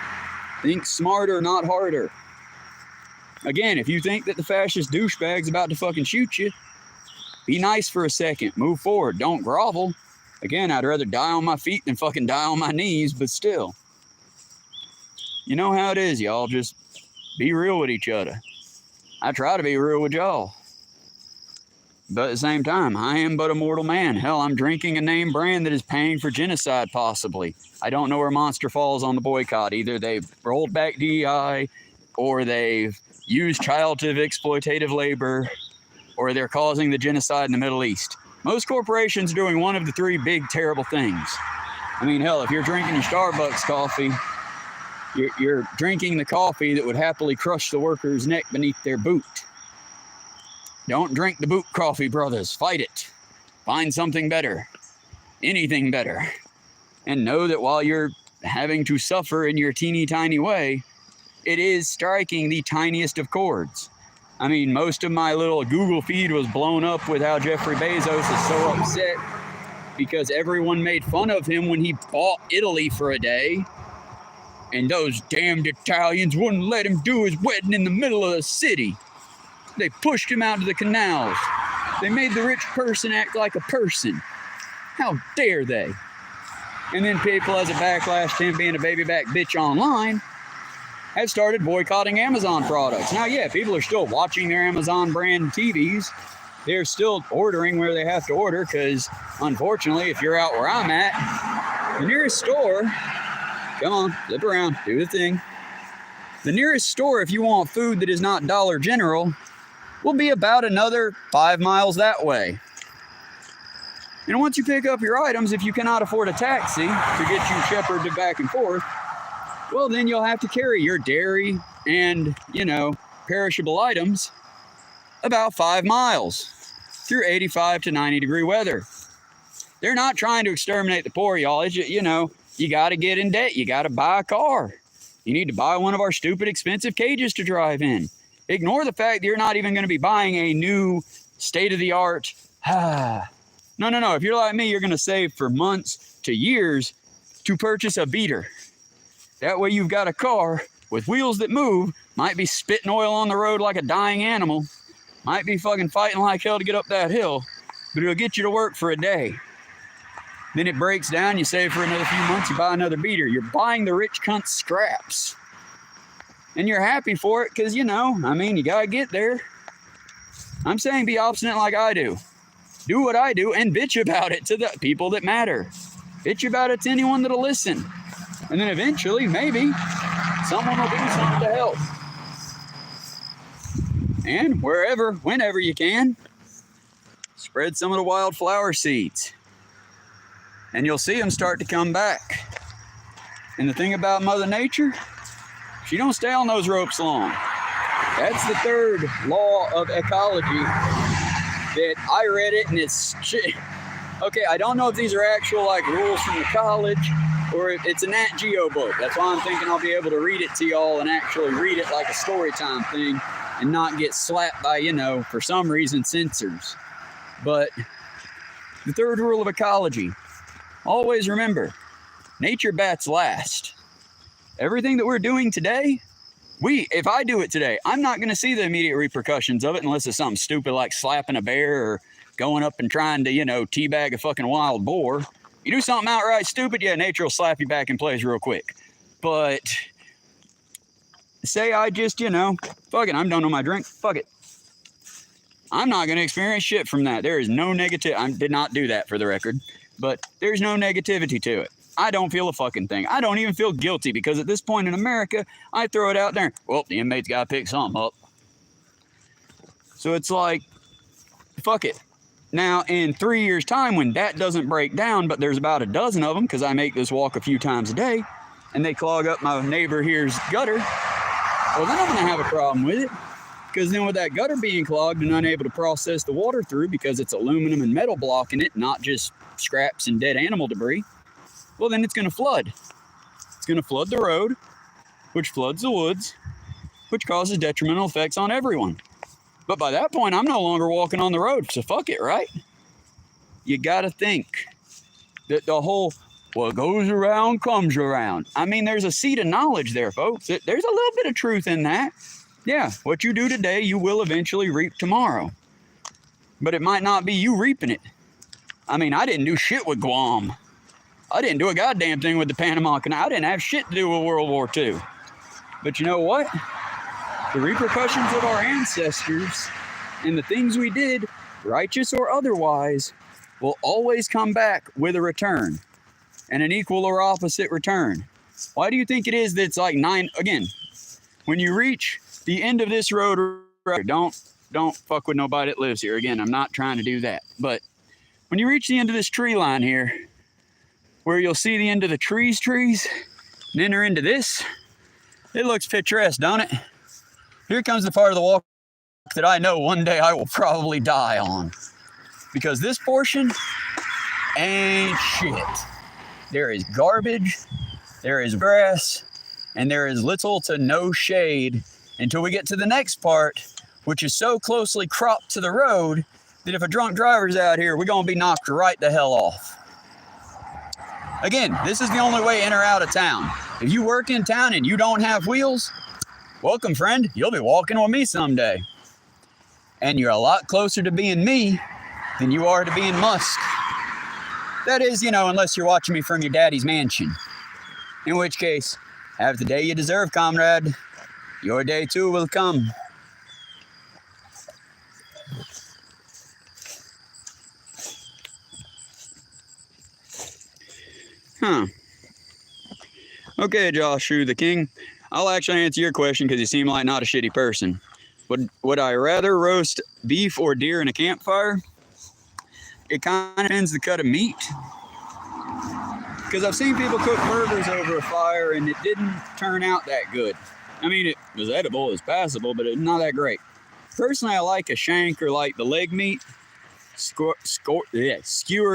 Think smarter, not harder. Again, if you think that the fascist douchebag's about to fucking shoot you, be nice for a second. Move forward. Don't grovel. Again, I'd rather die on my feet than fucking die on my knees, but still. You know how it is, y'all. Just be real with each other. I try to be real with y'all. But at the same time, I am but a mortal man. Hell, I'm drinking a name brand that is paying for genocide, possibly. I don't know where Monster falls on the boycott. Either they've rolled back DEI, or they've used child exploitative labor, or they're causing the genocide in the Middle East. Most corporations are doing one of the three big, terrible things. I mean, hell, if you're drinking your Starbucks coffee, you're drinking the coffee that would happily crush the worker's neck beneath their boot. Don't drink the boot coffee, brothers. Fight it. Find something better. Anything better. And know that while you're having to suffer in your teeny tiny way, it is striking the tiniest of chords. I mean, most of my little Google feed was blown up with how Jeffrey Bezos is so upset because everyone made fun of him when he bought Italy for a day. And those damned Italians wouldn't let him do his wedding in the middle of the city. They pushed him out to the canals. They made the rich person act like a person. How dare they? And then people, as a backlash to him being a baby back bitch online, have started boycotting Amazon products. Now, yeah, people are still watching their Amazon brand TVs. They're still ordering where they have to order because, unfortunately, if you're out where I'm at, the nearest store, come on, flip around, do the thing. The nearest store, if you want food that is not Dollar General, will be about another 5 miles that way. And once you pick up your items, if you cannot afford a taxi to get you shepherded back and forth, well, then you'll have to carry your dairy and, perishable items about 5 miles through 85 to 90 degree weather. They're not trying to exterminate the poor, y'all. It's just, you got to get in debt. You got to buy a car. You need to buy one of our stupid expensive cages to drive in. Ignore the fact that you're not even going to be buying a new state-of-the-art. No. If you're like me, you're going to save for months to years to purchase a beater. That way you've got a car with wheels that move, might be spitting oil on the road like a dying animal, might be fucking fighting like hell to get up that hill, but it'll get you to work for a day. Then it breaks down, you save for another few months, you buy another beater. You're buying the rich cunt scraps. And you're happy for it because, you gotta get there. I'm saying be obstinate like I do. Do what I do and bitch about it to the people that matter. Bitch about it to anyone that'll listen. And then eventually, maybe, someone will do something to help. And wherever, whenever you can, spread some of the wildflower seeds. And you'll see them start to come back. And the thing about Mother Nature, she don't stay on those ropes long. That's the third law of ecology that I read it and it's shit. Okay, I don't know if these are actual rules from the college or if it's a Nat Geo book. That's why I'm thinking I'll be able to read it to y'all and actually read it like a story time thing and not get slapped by, for some reason, censors. But the third rule of ecology, always remember, nature bats last. Everything that we're doing today, if I do it today, I'm not going to see the immediate repercussions of it unless it's something stupid like slapping a bear or going up and trying to, teabag a fucking wild boar. You do something outright stupid, yeah, nature will slap you back in place real quick. But say I just, fuck it, I'm done with my drink, fuck it. I'm not going to experience shit from that. There is no negative. I did not do that for the record, but there's no negativity to it. I don't feel a fucking thing. I don't even feel guilty because at this point in America, I throw it out there. Well, the inmate's got to pick something up. So it's like, fuck it. Now, in 3 years' time, when that doesn't break down, but there's about a dozen of them because I make this walk a few times a day, and they clog up my neighbor here's gutter, well, then I'm going to have a problem with it. Because then with that gutter being clogged and unable to process the water through because it's aluminum and metal blocking it, not just scraps and dead animal debris, well, then it's going to flood. It's going to flood the road, which floods the woods, which causes detrimental effects on everyone. But by that point, I'm no longer walking on the road, so fuck it, right? You got to think that the whole, what goes around comes around. I mean, there's a seed of knowledge there, folks. There's a little bit of truth in that. Yeah, what you do today, you will eventually reap tomorrow. But it might not be you reaping it. I mean, I didn't do shit with Guam. I didn't do a goddamn thing with the Panama Canal. I didn't have shit to do with World War II. But you know what? The repercussions of our ancestors and the things we did, righteous or otherwise, will always come back with a return. And an equal or opposite return. Why do you think it is that it's like again, when you reach the end of this road, don't fuck with nobody that lives here. Again, I'm not trying to do that. But when you reach the end of this tree line here, where you'll see the end of the trees, and enter into this, it looks picturesque, don't it? Here comes the part of the walk that I know one day I will probably die on. Because this portion ain't shit. There is garbage, there is grass, and there is little to no shade until we get to the next part, which is so closely cropped to the road that if a drunk driver's out here, we're going to be knocked right the hell off. Again, this is the only way in or out of town. If you work in town and you don't have wheels, welcome, friend. You'll be walking with me someday. And you're a lot closer to being me than you are to being Musk. That is, unless you're watching me from your daddy's mansion. In which case, have the day you deserve, comrade. Your day too will come. Okay, Joshua the King. I'll actually answer your question because you seem like not a shitty person. Would I rather roast beef or deer in a campfire? It kind of depends the cut of meat. Because I've seen people cook burgers over a fire and it didn't turn out that good. I mean, it was edible, it was passable, but it's not that great. Personally, I like a shank or like the leg meat. Skewer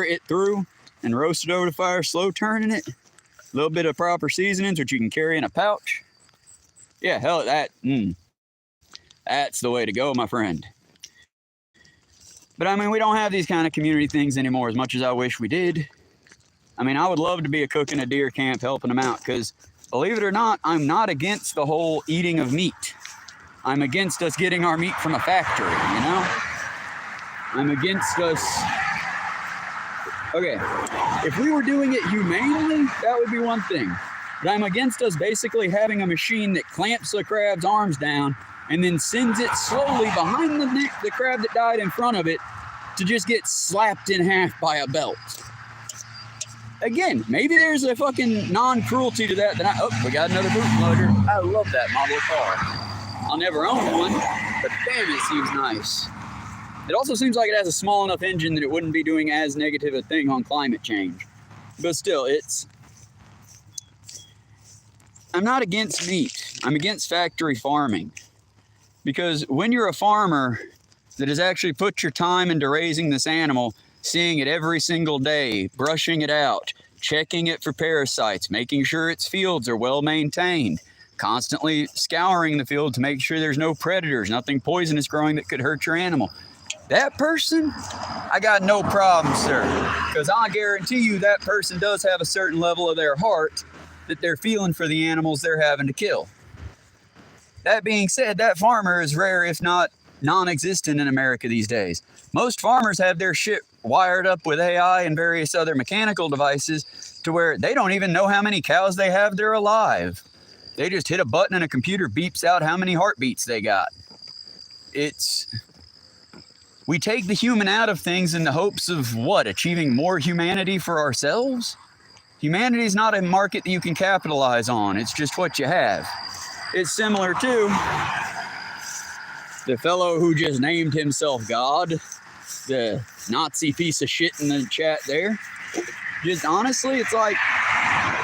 it through and roast it over the fire, slow turning it. A little bit of proper seasonings, which you can carry in a pouch. Yeah, hell, that's the way to go, my friend. But I mean, we don't have these kind of community things anymore as much as I wish we did. I mean, I would love to be a cook in a deer camp helping them out because, believe it or not, I'm not against the whole eating of meat. I'm against us getting our meat from a factory, I'm against us... Okay, if we were doing it humanely, that would be one thing. But I'm against us basically having a machine that clamps the crab's arms down and then sends it slowly behind the neck, the crab that died in front of it, to just get slapped in half by a belt. Again, maybe there's a fucking non-cruelty to that. We got another boot plugger. I love that model car. I'll never own one, but damn, it seems nice. It also seems like it has a small enough engine that it wouldn't be doing as negative a thing on climate change. But still, I'm not against meat. I'm against factory farming. Because when you're a farmer that has actually put your time into raising this animal, seeing it every single day, brushing it out, checking it for parasites, making sure its fields are well maintained, constantly scouring the field to make sure there's no predators, nothing poisonous growing that could hurt your animal. That person, I got no problem, sir. Because I guarantee you that person does have a certain level of their heart that they're feeling for the animals they're having to kill. That being said, that farmer is rare, if not non-existent in America these days. Most farmers have their shit wired up with AI and various other mechanical devices to where they don't even know how many cows they have that are alive. They just hit a button and a computer beeps out how many heartbeats they got. We take the human out of things in the hopes of what? Achieving more humanity for ourselves? Humanity is not a market that you can capitalize on. It's just what you have. It's similar to the fellow who just named himself God, the Nazi piece of shit in the chat there. Just honestly, it's like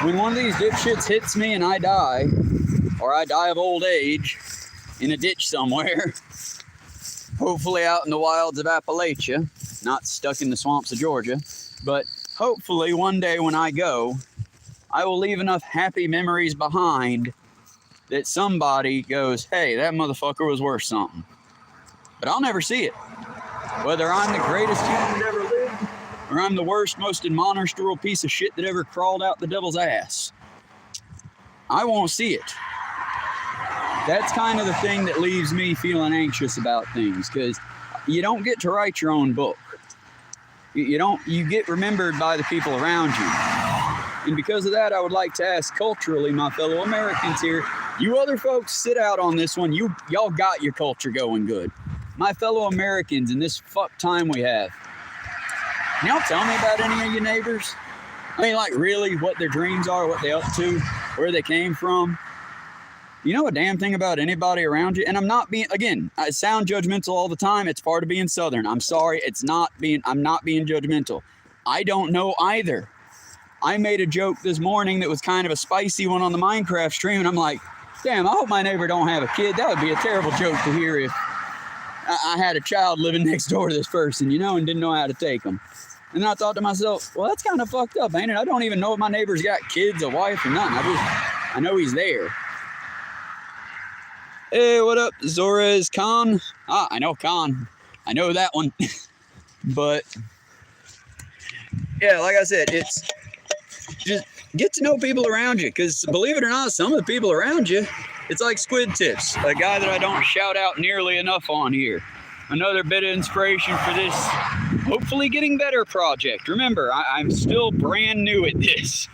when one of these dipshits hits me and I die, or I die of old age in a ditch somewhere, hopefully out in the wilds of Appalachia, not stuck in the swamps of Georgia, but hopefully one day when I go, I will leave enough happy memories behind that somebody goes, hey, that motherfucker was worth something. But I'll never see it. Whether I'm the greatest human that ever lived, or I'm the worst, most demonstrable piece of shit that ever crawled out the devil's ass, I won't see it. That's kind of the thing that leaves me feeling anxious about things, because you don't get to write your own book. You get remembered by the people around you. And because of that, I would like to ask culturally, my fellow Americans here, you other folks sit out on this one. Y'all got your culture going good. My fellow Americans, in this fuck time we have, can y'all tell me about any of your neighbors? I mean, like, really, what their dreams are, what they up to, where they came from. You know a damn thing about anybody around you? And I'm not being, again, I sound judgmental all the time. It's part of being Southern. I'm sorry. I'm not being judgmental. I don't know either. I made a joke this morning that was kind of a spicy one on the Minecraft stream, and I'm like, damn, I hope my neighbor don't have a kid. That would be a terrible joke to hear if I had a child living next door to this person, and didn't know how to take them. And then I thought to myself, well, that's kind of fucked up, ain't it? I don't even know if my neighbor's got kids, a wife, or nothing. I know he's there. Hey, what up, Zorez Khan? I know Khan. I know that one. But, yeah, like I said, it's just get to know people around you. Because believe it or not, some of the people around you, it's like Squid Tips, a guy that I don't shout out nearly enough on here. Another bit of inspiration for this hopefully getting better project. Remember, I'm still brand new at this.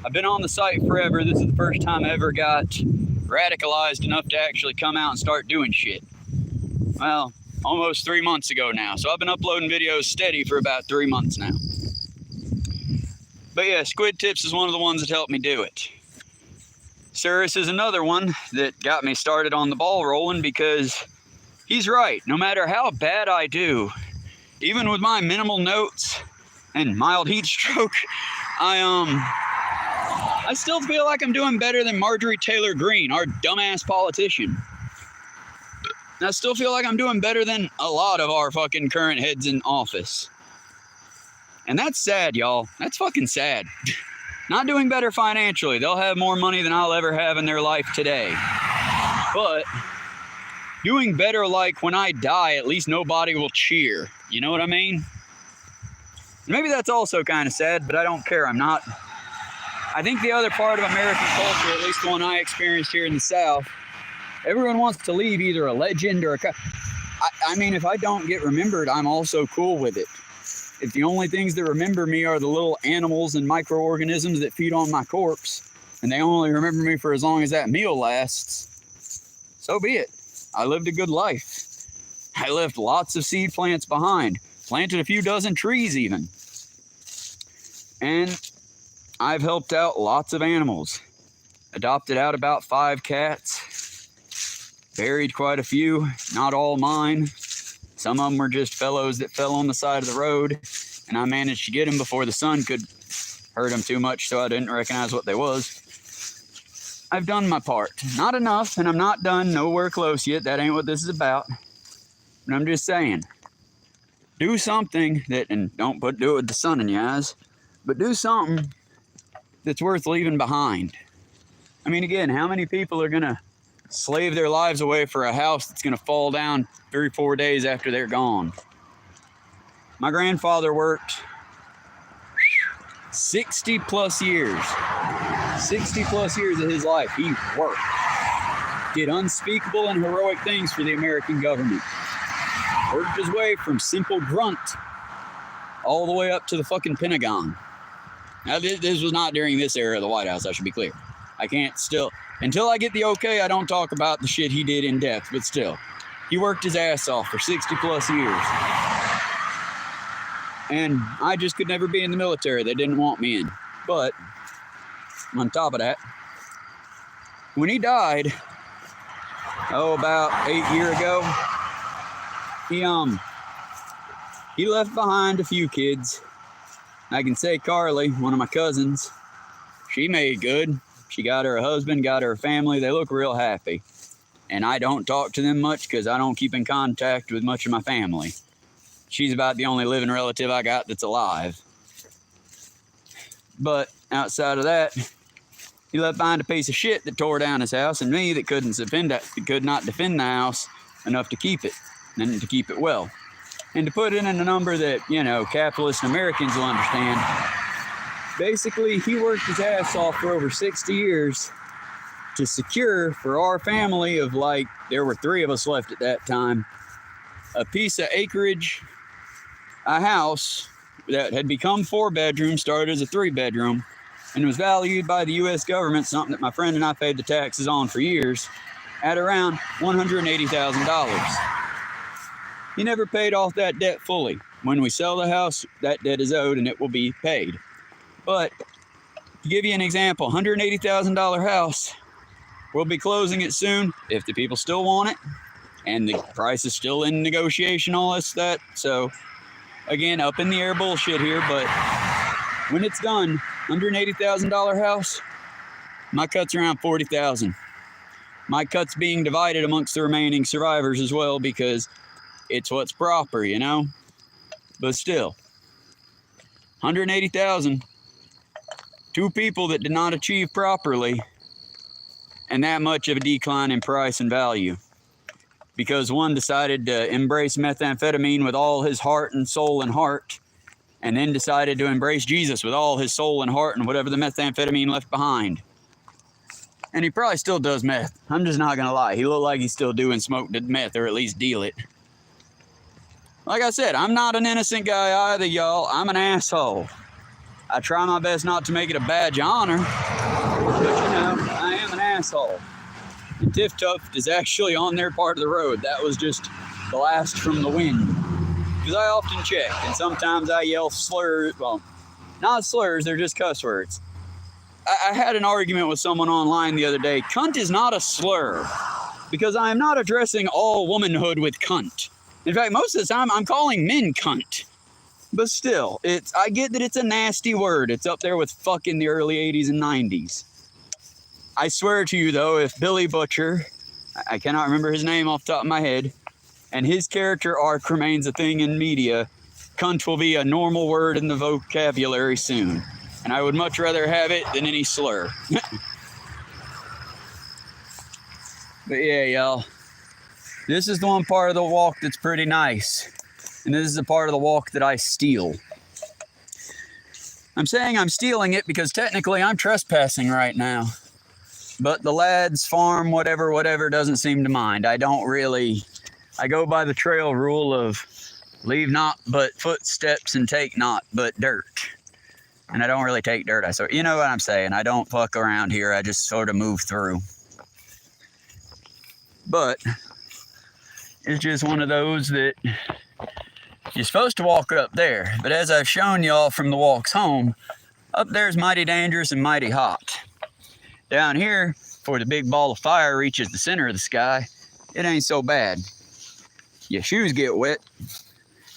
I've been on the site forever. This is the first time I ever got radicalized enough to actually come out and start doing shit. Well, almost 3 months ago now. So I've been uploading videos steady for about 3 months now. But yeah, Squid Tips is one of the ones that helped me do it. Cyrus is another one that got me started on the ball rolling, because he's right. No matter how bad I do, even with my minimal notes and mild heat stroke, I still feel like I'm doing better than Marjorie Taylor Greene, our dumbass politician. And I still feel like I'm doing better than a lot of our fucking current heads in office. And that's sad, y'all. That's fucking sad. Not doing better financially. They'll have more money than I'll ever have in their life today. But doing better, like when I die, at least nobody will cheer. You know what I mean? Maybe that's also kind of sad, but I don't care. I think the other part of American culture, at least the one I experienced here in the South, everyone wants to leave either a legend or I mean, if I don't get remembered, I'm also cool with it. If the only things that remember me are the little animals and microorganisms that feed on my corpse, and they only remember me for as long as that meal lasts, so be it. I lived a good life. I left lots of seed plants behind, planted a few dozen trees even. And I've helped out lots of animals. Adopted out about 5 cats. Buried quite a few, not all mine. Some of them were just fellows that fell on the side of the road, and I managed to get them before the sun could hurt them too much, so I didn't recognize what they was. I've done my part. Not enough, and I'm not done, nowhere close yet. That ain't what this is about. But I'm just saying, do something that, and don't do it with the sun in your eyes, but do something that's worth leaving behind. I mean, again, how many people are going to slave their lives away for a house that's going to fall down 3 or 4 days after they're gone? My grandfather worked 60 plus years. 60 plus years of his life, he worked. Did unspeakable and heroic things for the American government. Worked his way from simple grunt all the way up to the fucking Pentagon. Now, this was not during this era of the White House, I should be clear. I can't still, until I get the okay, I don't talk about the shit he did in depth, but still. He worked his ass off for 60 plus years. And I just could never be in the military. They didn't want me in. But, on top of that, when he died, about 8 years ago, he left behind a few kids. I can say Carly, one of my cousins, she made good. She got her a husband, got her a family. They look real happy. And I don't talk to them much because I don't keep in contact with much of my family. She's about the only living relative I got that's alive. But outside of that, he left behind a piece of shit that tore down his house, and me that could not defend the house enough to keep it, and to keep it well. And to put it in a number that, capitalist Americans will understand, basically, he worked his ass off for over 60 years to secure for our family of, there were 3 of us left at that time, a piece of acreage, a house that had become 4 bedrooms, started as a 3 bedroom, and was valued by the U.S. government, something that my friend and I paid the taxes on for years, at around $180,000. He never paid off that debt fully. When we sell the house, that debt is owed and it will be paid. But to give you an example, $180,000 house, we'll be closing it soon if the people still want it, and the price is still in negotiation, all this, that. So, again, up in the air bullshit here, but when it's done, $180,000 house, my cut's around $40,000. My cut's being divided amongst the remaining survivors as well because it's what's proper, But still, $180,000, 2 people that did not achieve properly, and that much of a decline in price and value. Because one decided to embrace methamphetamine with all his heart and soul and heart, and then decided to embrace Jesus with all his soul and heart and whatever the methamphetamine left behind. And he probably still does meth. I'm just not going to lie. He looked like he's still doing smoked meth, or at least deal it. Like I said, I'm not an innocent guy either, y'all. I'm an asshole. I try my best not to make it a badge of honor, but I am an asshole. And Tiff Tuft is actually on their part of the road. That was just blast from the wind. Because I often check, and sometimes I yell slurs. Well, not slurs, they're just cuss words. I had an argument with someone online the other day. Cunt is not a slur, because I am not addressing all womanhood with cunt. In fact, most of the time, I'm calling men cunt. But still, I get that it's a nasty word. It's up there with fuck in the early 80s and 90s. I swear to you, though, if Billy Butcher, I cannot remember his name off the top of my head, and his character arc remains a thing in media, cunt will be a normal word in the vocabulary soon. And I would much rather have it than any slur. But yeah, y'all. This is the one part of the walk that's pretty nice. And this is the part of the walk that I steal. I'm saying I'm stealing it because technically I'm trespassing right now. But the lads' farm, whatever, doesn't seem to mind. I go by the trail rule of leave not but footsteps and take not but dirt. And I don't really take dirt. You know what I'm saying. I don't fuck around here. I just sort of move through. But it's just one of those that you're supposed to walk up there. But as I've shown y'all from the walks home, up there is mighty dangerous and mighty hot. Down here, before the big ball of fire reaches the center of the sky, it ain't so bad. Your shoes get wet.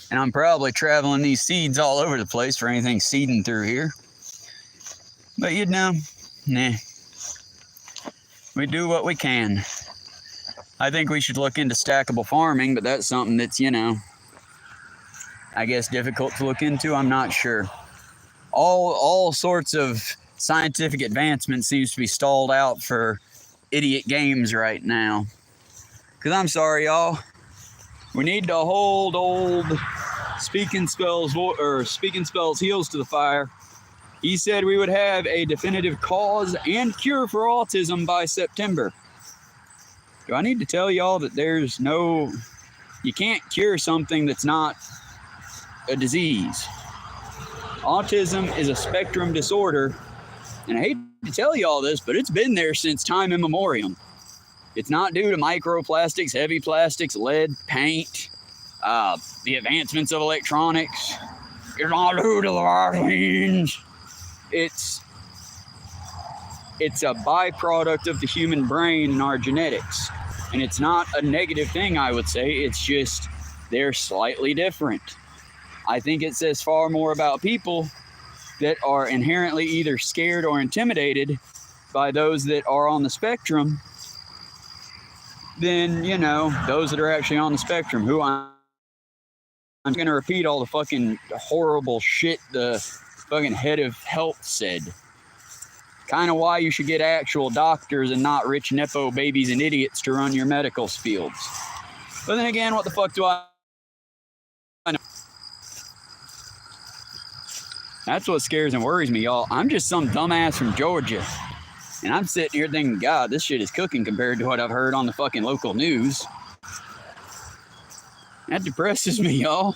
And I'm probably traveling these seeds all over the place for anything seeding through here. But nah. We do what we can. I think we should look into stackable farming, but that's something that's, I guess difficult to look into. I'm not sure. All sorts of scientific advancement seems to be stalled out for idiot games right now. Because I'm sorry, y'all. We need to hold old Speaking Spells heels to the fire. He said we would have a definitive cause and cure for autism by September. Do I need to tell y'all that you can't cure something that's not a disease? Autism is a spectrum disorder, and I hate to tell y'all this, but it's been there since time immemorial. It's not due to microplastics, heavy plastics, lead, paint, the advancements of electronics. It's not due to the vaccines. It's a byproduct of the human brain and our genetics. And it's not a negative thing, I would say. It's just they're slightly different. I think it says far more about people that are inherently either scared or intimidated by those that are on the spectrum than, those that are actually on the spectrum, who I'm going to repeat all the fucking horrible shit the fucking head of health said. Kind of why you should get actual doctors and not rich nepo babies and idiots to run your medical fields. But then again, what the fuck do I know? That's what scares and worries me, y'all. I'm just some dumbass from Georgia. And I'm sitting here thinking, God, this shit is cooking compared to what I've heard on the fucking local news. That depresses me, y'all.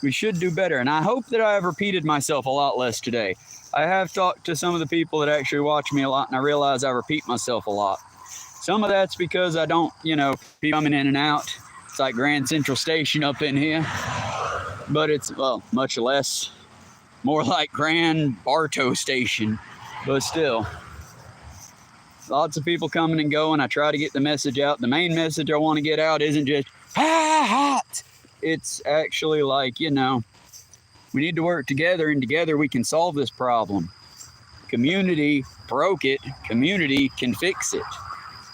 We should do better. And I hope that I have repeated myself a lot less today. I have talked to some of the people that actually watch me a lot, and I realize I repeat myself a lot. Some of that's because I don't, be coming in and out. It's like Grand Central Station up in here. But it's, much less. More like Grand Bartow Station. But still. Lots of people coming and going. I try to get the message out. The main message I want to get out isn't just, hot. It's actually like, we need to work together, and together we can solve this problem. Community broke it. Community can fix it.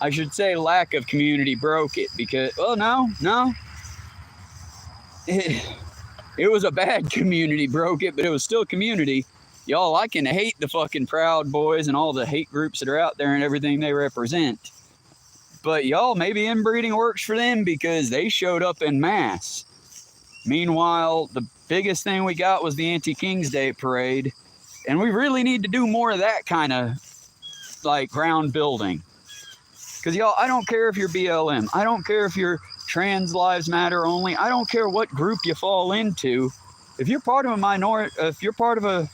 I should say lack of community broke it, because, no. It was a bad community broke it, but it was still community. Y'all, I can hate the fucking Proud Boys and all the hate groups that are out there and everything they represent. But y'all, maybe inbreeding works for them because they showed up en masse. Meanwhile, the biggest thing we got was the Anti-King's Day parade. And we really need to do more of that kind of, ground building. Because, y'all, I don't care if you're BLM. I don't care if you're Trans Lives Matter only. I don't care what group you fall into. If you're part of a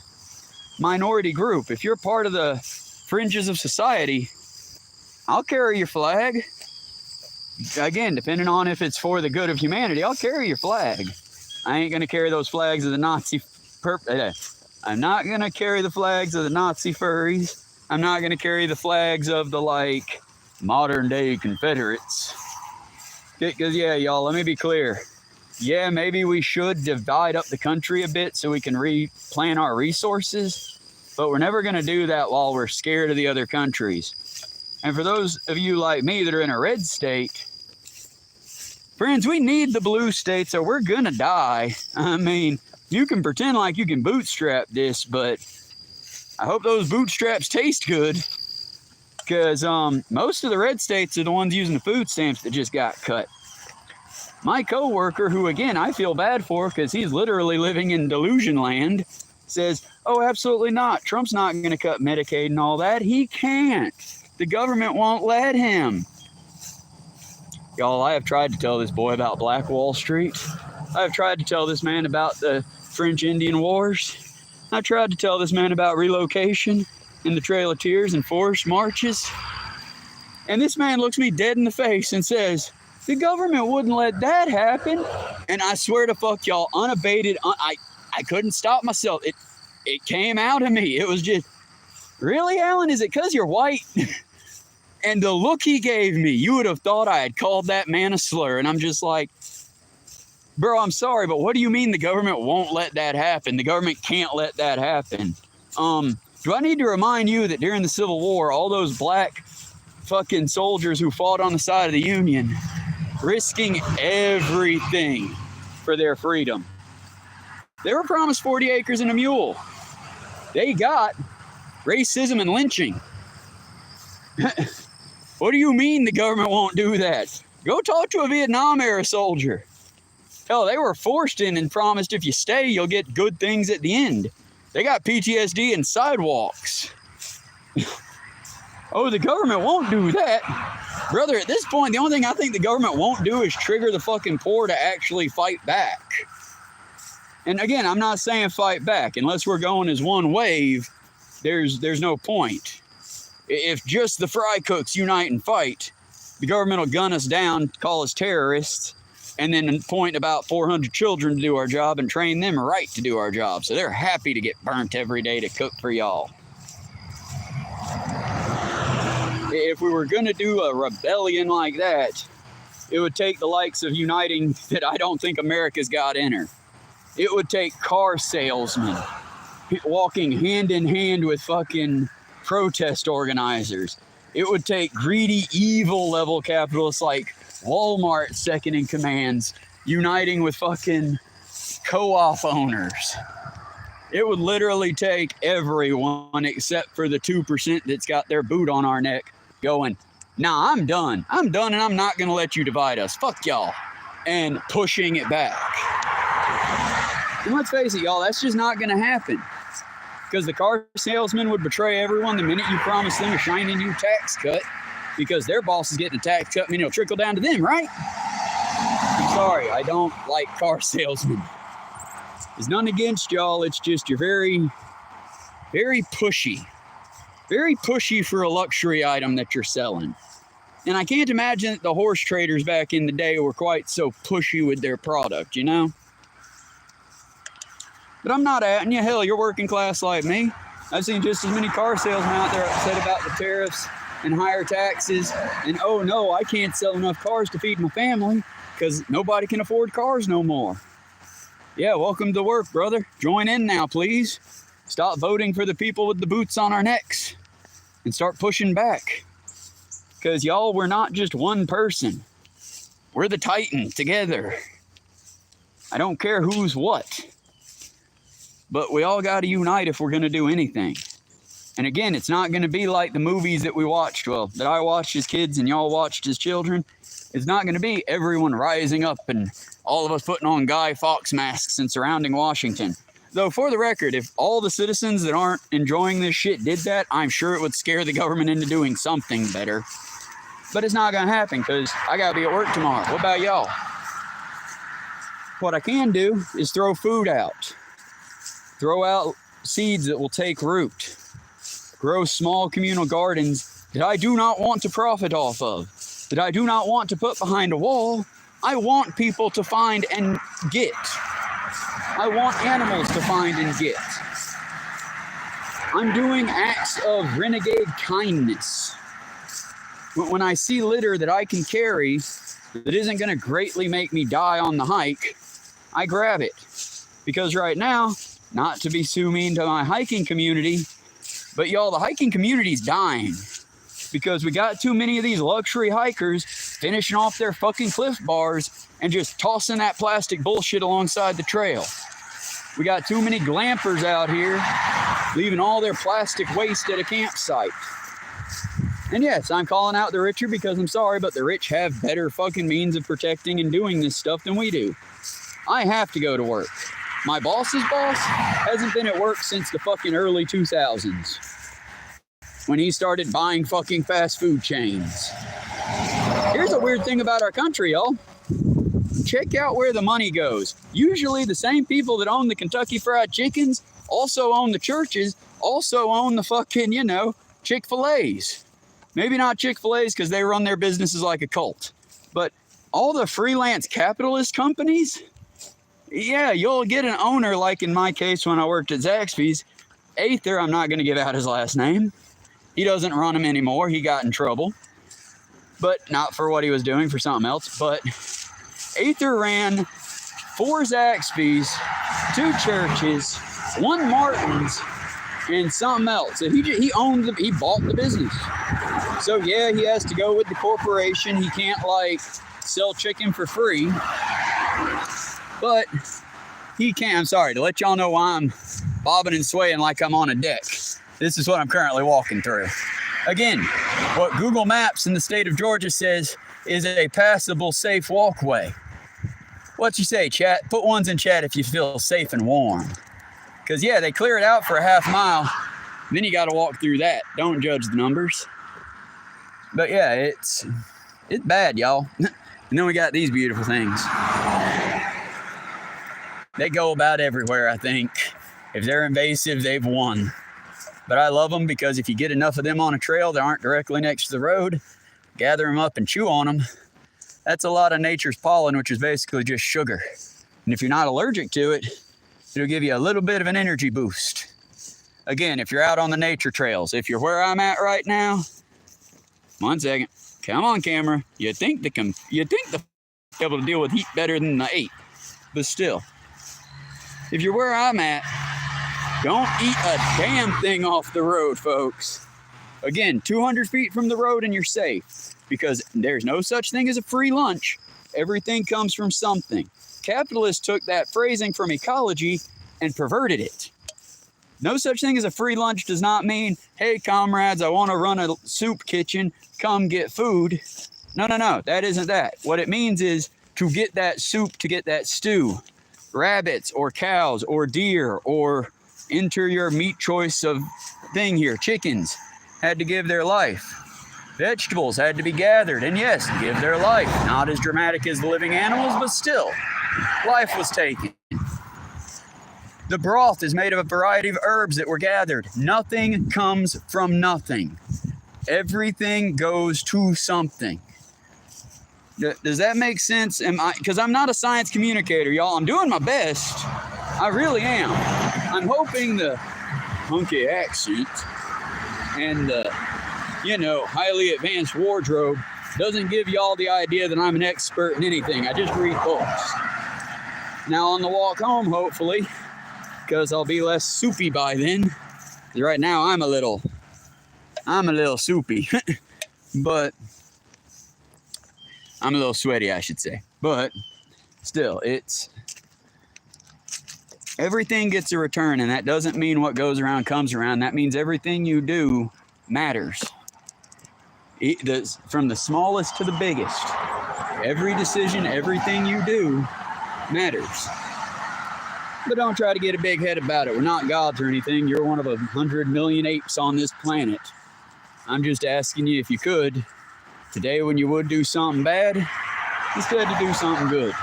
minority group, if you're part of the fringes of society, I'll carry your flag. Again, depending on if it's for the good of humanity, I'll carry your flag. I ain't going to carry those flags of the Nazi... I'm not going to carry the flags of the Nazi furries. I'm not going to carry the flags of the, modern-day Confederates. Because, yeah, y'all, let me be clear. Yeah, maybe we should divide up the country a bit so we can replan our resources. But we're never going to do that while we're scared of the other countries. And for those of you like me that are in a red state, friends, we need the blue states or we're going to die. I mean, you can pretend like you can bootstrap this, but I hope those bootstraps taste good. Because most of the red states are the ones using the food stamps that just got cut. My coworker, who again I feel bad for because he's literally living in delusion land, says, oh, absolutely not. Trump's not going to cut Medicaid and all that. He can't. The government won't let him. Y'all, I have tried to tell this boy about Black Wall Street. I have tried to tell this man about the French Indian Wars. I've tried to tell this man about relocation and the Trail of Tears and forced marches. And this man looks me dead in the face and says, the government wouldn't let that happen. And I swear to fuck y'all, unabated, I couldn't stop myself. It came out of me. It was just, really, Alan? Is it because you're white? And the look he gave me, you would have thought I had called that man a slur. And I'm just like, bro, I'm sorry, but what do you mean the government won't let that happen? The government can't let that happen. Do I need to remind you that during the Civil War, all those black fucking soldiers who fought on the side of the Union, risking everything for their freedom, they were promised 40 acres and a mule. They got racism and lynching. What do you mean the government won't do that? Go talk to a Vietnam-era soldier. Hell, they were forced in and promised if you stay, you'll get good things at the end. They got PTSD in sidewalks. Oh, the government won't do that. Brother, at this point, the only thing I think the government won't do is trigger the fucking poor to actually fight back. And again, I'm not saying fight back. Unless we're going as one wave, there's no point. If just the fry cooks unite and fight, the government will gun us down, call us terrorists, and then appoint about 400 children to do our job and train them right to do our job. So they're happy to get burnt every day to cook for y'all. If we were going to do a rebellion like that, it would take the likes of uniting that I don't think America's got in her. It would take car salesmen walking hand in hand with fucking protest organizers. It would take greedy, evil level capitalists like Walmart second in commands uniting with fucking co-op owners. It would literally take everyone except for the 2% that's got their boot on our neck going, nah, I'm done and I'm not going to let you divide us. Fuck y'all. And pushing it back. And let's face it, y'all, that's just not going to happen. Because the car salesman would betray everyone the minute you promise them a shiny new tax cut. Because their boss is getting a tax cut, meaning it'll trickle down to them, right? I'm sorry, I don't like car salesmen. There's none against y'all, it's just you're very, very pushy. Very pushy for a luxury item that you're selling. And I can't imagine that the horse traders back in the day were quite so pushy with their product, you know? But I'm not atting you. Hell, you're working class like me. I've seen just as many car salesmen out there upset about the tariffs and higher taxes. And oh no, I can't sell enough cars to feed my family because nobody can afford cars no more. Yeah, welcome to work, brother. Join in now, please. Stop voting for the people with the boots on our necks and start pushing back. Because y'all, we're not just one person. We're the Titan together. I don't care who's what. But we all got to unite if we're going to do anything. And again, it's not going to be like the movies that we watched, well, that I watched as kids and y'all watched as children. It's not going to be everyone rising up and all of us putting on Guy Fawkes masks and surrounding Washington. Though, for the record, if all the citizens that aren't enjoying this shit did that, I'm sure it would scare the government into doing something better. But it's not going to happen because I got to be at work tomorrow. What about y'all? What I can do is throw food out. Throw out seeds that will take root. Grow small communal gardens that I do not want to profit off of. That I do not want to put behind a wall. I want people to find and get. I want animals to find and get. I'm doing acts of renegade kindness. When I see litter that I can carry that isn't going to greatly make me die on the hike, I grab it. Because right now, not to be too mean to my hiking community, but y'all, the hiking community's dying. Because we got too many of these luxury hikers finishing off their fucking Cliff Bars and just tossing that plastic bullshit alongside the trail. We got too many glampers out here leaving all their plastic waste at a campsite. And yes, I'm calling out the richer because I'm sorry, but the rich have better fucking means of protecting and doing this stuff than we do. I have to go to work. My boss's boss hasn't been at work since the fucking early 2000s. When he started buying fucking fast food chains. Here's a weird thing about our country, y'all. Check out where the money goes. Usually the same people that own the Kentucky Fried Chickens also own the churches, also own the fucking, you know, Chick-fil-A's. Maybe not Chick-fil-A's because they run their businesses like a cult. But all the freelance capitalist companies, yeah, you'll get an owner like in my case when I worked at Zaxby's. Aether, I'm not going to give out his last name. He doesn't run them anymore. He got in trouble. But not for what he was doing, for something else. But Aether ran 4 Zaxby's, 2 churches, 1 Martin's, and something else. And he bought the business. So yeah, he has to go with the corporation. He can't like sell chicken for free. But he can. I'm sorry to let y'all know why I'm bobbing and swaying like I'm on a deck. This is what I'm currently walking through. Again, what Google Maps in the state of Georgia says is a passable, safe walkway. What you say, chat? Put ones in chat if you feel safe and warm. Because, yeah, they clear it out for a half mile. Then you got to walk through that. Don't judge the numbers. But, yeah, it's bad, y'all. And then we got these beautiful things. They go about everywhere, I think. If they're invasive, they've won. But I love them because if you get enough of them on a trail that aren't directly next to the road, gather them up and chew on them. That's a lot of nature's pollen, which is basically just sugar. And if you're not allergic to it, it'll give you a little bit of an energy boost. Again, if you're out on the nature trails, if you're where I'm at right now, 1 second, come on camera. You'd think the able to deal with heat better than the 8, but still, if you're where I'm at, don't eat a damn thing off the road, folks. Again, 200 feet from the road and you're safe, because there's no such thing as a free lunch. Everything comes from something. Capitalists took that phrasing from ecology and perverted it. No such thing as a free lunch does not mean, hey, comrades, I want to run a soup kitchen, come get food. No, that isn't that. What it means is to get that soup, to get that stew. Rabbits or cows or deer or enter your meat choice of thing here, chickens, had to give their life. Vegetables had to be gathered and, yes, give their life. Not as dramatic as the living animals, but still, life was taken. The broth is made of a variety of herbs that were gathered. Nothing comes from nothing. Everything goes to something. Does that make sense? Because I'm not a science communicator, y'all. I'm doing my best. I really am. I'm hoping the hunky accent and the, highly advanced wardrobe doesn't give y'all the idea that I'm an expert in anything. I just read books. Now on the walk home, hopefully, because I'll be less soupy by then. Right now I'm a little soupy, but I'm a little sweaty, I should say. But still, everything gets a return, and that doesn't mean what goes around comes around. That means everything you do matters. From the smallest to the biggest. Every decision, everything you do matters. But don't try to get a big head about it. We're not gods or anything. You're one of 100 million apes on this planet. I'm just asking you if you could, today when you would do something bad, instead to do something good.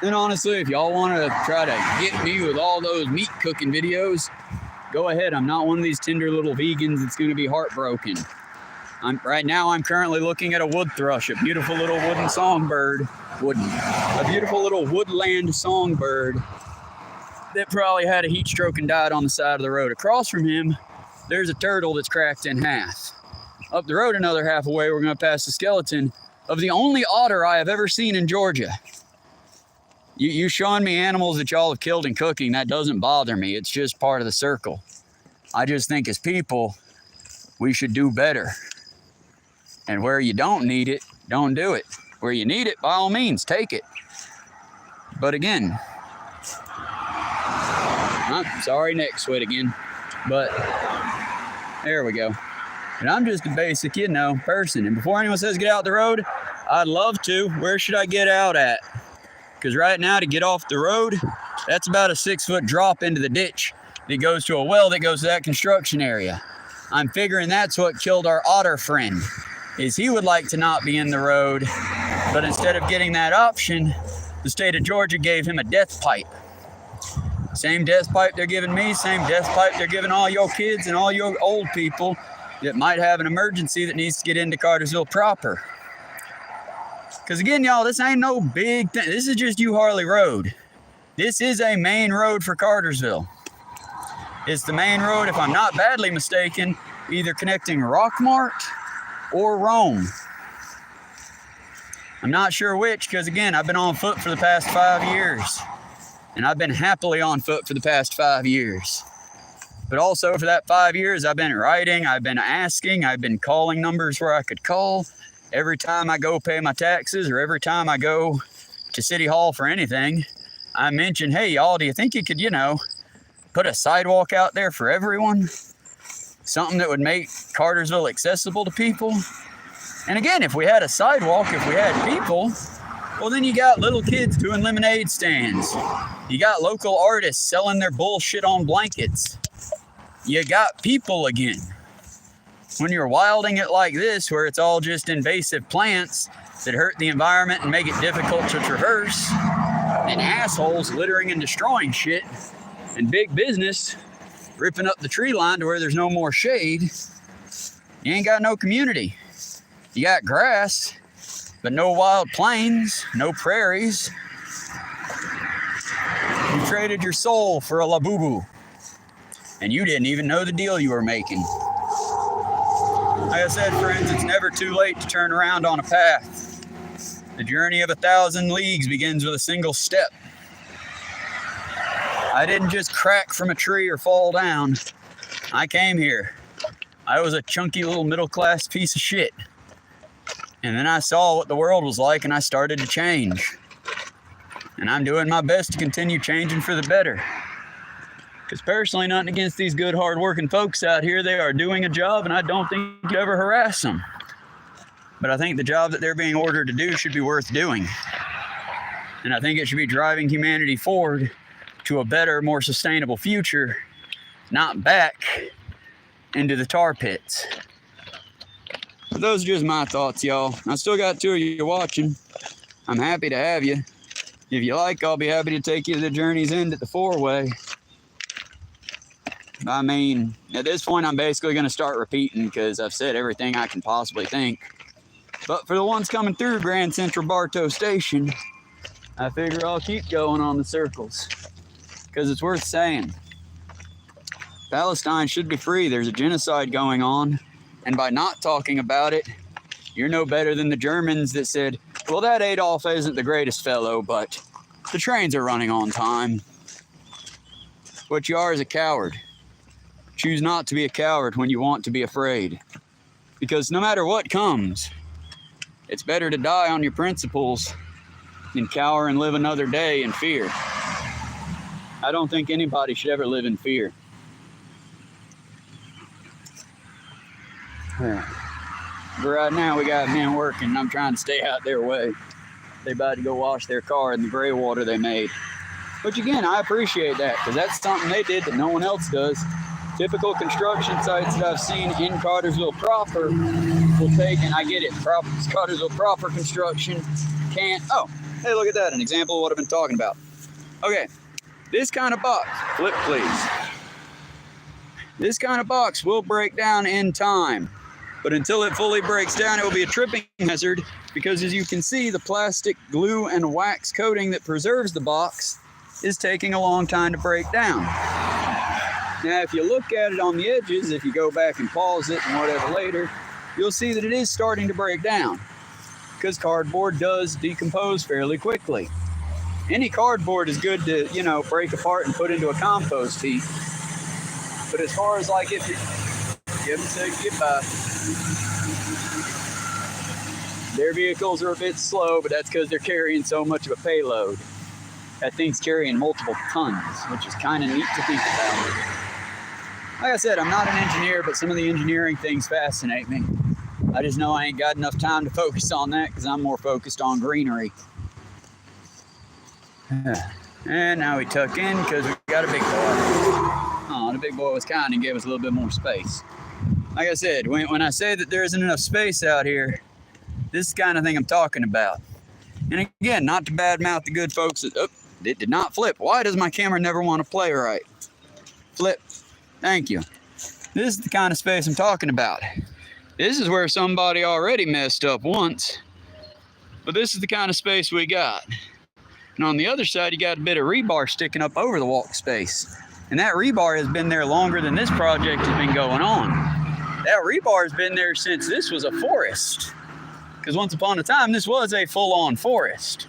And honestly, if y'all want to try to get me with all those meat cooking videos, go ahead. I'm not one of these tender little vegans that's going to be heartbroken. Right now, I'm currently looking at a wood thrush, a beautiful little wooden songbird. A beautiful little woodland songbird that probably had a heat stroke and died on the side of the road. Across from him, there's a turtle that's cracked in half. Up the road another half away, we're going to pass the skeleton of the only otter I have ever seen in Georgia. You showing me animals that y'all have killed in cooking, that doesn't bother me. It's just part of the circle. I just think as people, we should do better. And where you don't need it, don't do it. Where you need it, by all means, take it. But again, I'm sorry, neck sweat again. But there we go. And I'm just a basic, person. And before anyone says get out the road, I'd love to. Where should I get out at? Because right now, to get off the road, that's about a 6-foot drop into the ditch that goes to a well that goes to that construction area. I'm figuring that's what killed our otter friend, is he would like to not be in the road, but instead of getting that option, the state of Georgia gave him a death pipe. Same death pipe they're giving me, same death pipe they're giving all your kids and all your old people that might have an emergency that needs to get into Cartersville proper. Because again, y'all, this ain't no big thing. This is just U Harley Road. This is a main road for Cartersville. It's the main road, if I'm not badly mistaken, either connecting Rockmart or Rome. I'm not sure which, because again, I've been on foot for the past 5 years. And I've been happily on foot for the past 5 years. But also for that 5 years, I've been writing, I've been asking, I've been calling numbers where I could call. Every time I go pay my taxes or every time I go to City Hall for anything, I mention, hey, y'all, do you think you could, put a sidewalk out there for everyone? Something that would make Cartersville accessible to people? And again, if we had a sidewalk, if we had people, Well, then you got little kids doing lemonade stands. You got local artists selling their bullshit on blankets. You got people again. When you're wilding it like this, where it's all just invasive plants that hurt the environment and make it difficult to traverse, and assholes littering and destroying shit, and big business ripping up the tree line to where there's no more shade, you ain't got no community. You got grass, but no wild plains, no prairies. You traded your soul for a labubu, and you didn't even know the deal you were making. Like I said, friends, it's never too late to turn around on a path. The journey of 1,000 leagues begins with a single step. I didn't just crack from a tree or fall down. I came here. I was a chunky little middle-class piece of shit. And then I saw what the world was like, and I started to change. And I'm doing my best to continue changing for the better. Because personally, nothing against these good, hard-working folks out here. They are doing a job, and I don't think you ever harass them. But I think the job that they're being ordered to do should be worth doing. And I think it should be driving humanity forward to a better, more sustainable future, not back into the tar pits. But those are just my thoughts, y'all. I still got 2 of you watching. I'm happy to have you. If you like, I'll be happy to take you to the journey's end at the 4-way. I mean, at this point, I'm basically going to start repeating because I've said everything I can possibly think. But for the ones coming through Grand Central Bartow Station, I figure I'll keep going on the circles because it's worth saying. Palestine should be free. There's a genocide going on. And by not talking about it, you're no better than the Germans that said, well, that Adolf isn't the greatest fellow, but the trains are running on time. What you are is a coward. Choose not to be a coward when you want to be afraid. Because no matter what comes, it's better to die on your principles than cower and live another day in fear. I don't think anybody should ever live in fear. But right now we got men working and I'm trying to stay out their way. They about to go wash their car in the gray water they made. Which again, I appreciate that because that's something they did that no one else does. Typical construction sites that I've seen in Cartersville proper will take, and I get it, Cartersville proper construction can't. Oh, hey, look at that, an example of what I've been talking about. Okay, this kind of box, flip please. This kind of box will break down in time, but until it fully breaks down, it will be a tripping hazard because as you can see, the plastic glue and wax coating that preserves the box is taking a long time to break down. Now, if you look at it on the edges, if you go back and pause it and whatever later, you'll see that it is starting to break down because cardboard does decompose fairly quickly. Any cardboard is good to, break apart and put into a compost heap. But as far as like if you give them say goodbye, their vehicles are a bit slow, but that's because they're carrying so much of a payload. That thing's carrying multiple tons, which is kind of neat to think about. Like I said, I'm not an engineer, but some of the engineering things fascinate me. I just know I ain't got enough time to focus on that because I'm more focused on greenery. And now we tuck in because we got a big boy. Oh, the big boy was kind and gave us a little bit more space. Like I said, when I say that there isn't enough space out here, this is the kind of thing I'm talking about. And again, not to badmouth the good folks that, it did not flip. Why does my camera never want to play right? Flip. Thank you. This is the kind of space I'm talking about. This is where somebody already messed up once. But this is the kind of space we got. And on the other side, you got a bit of rebar sticking up over the walk space. And that rebar has been there longer than this project has been going on. That rebar has been there since this was a forest. Because once upon a time, this was a full-on forest.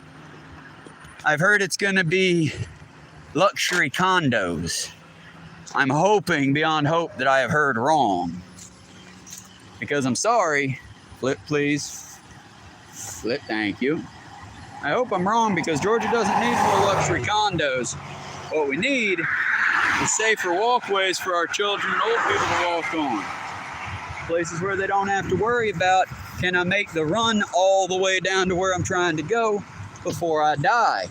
I've heard it's going to be luxury condos. I'm hoping beyond hope that I have heard wrong. Because I'm sorry. Flip, please. Flip, thank you. I hope I'm wrong because Georgia doesn't need more luxury condos. What we need is safer walkways for our children and old people to walk on. Places where they don't have to worry about, can I make the run all the way down to where I'm trying to go? before I die.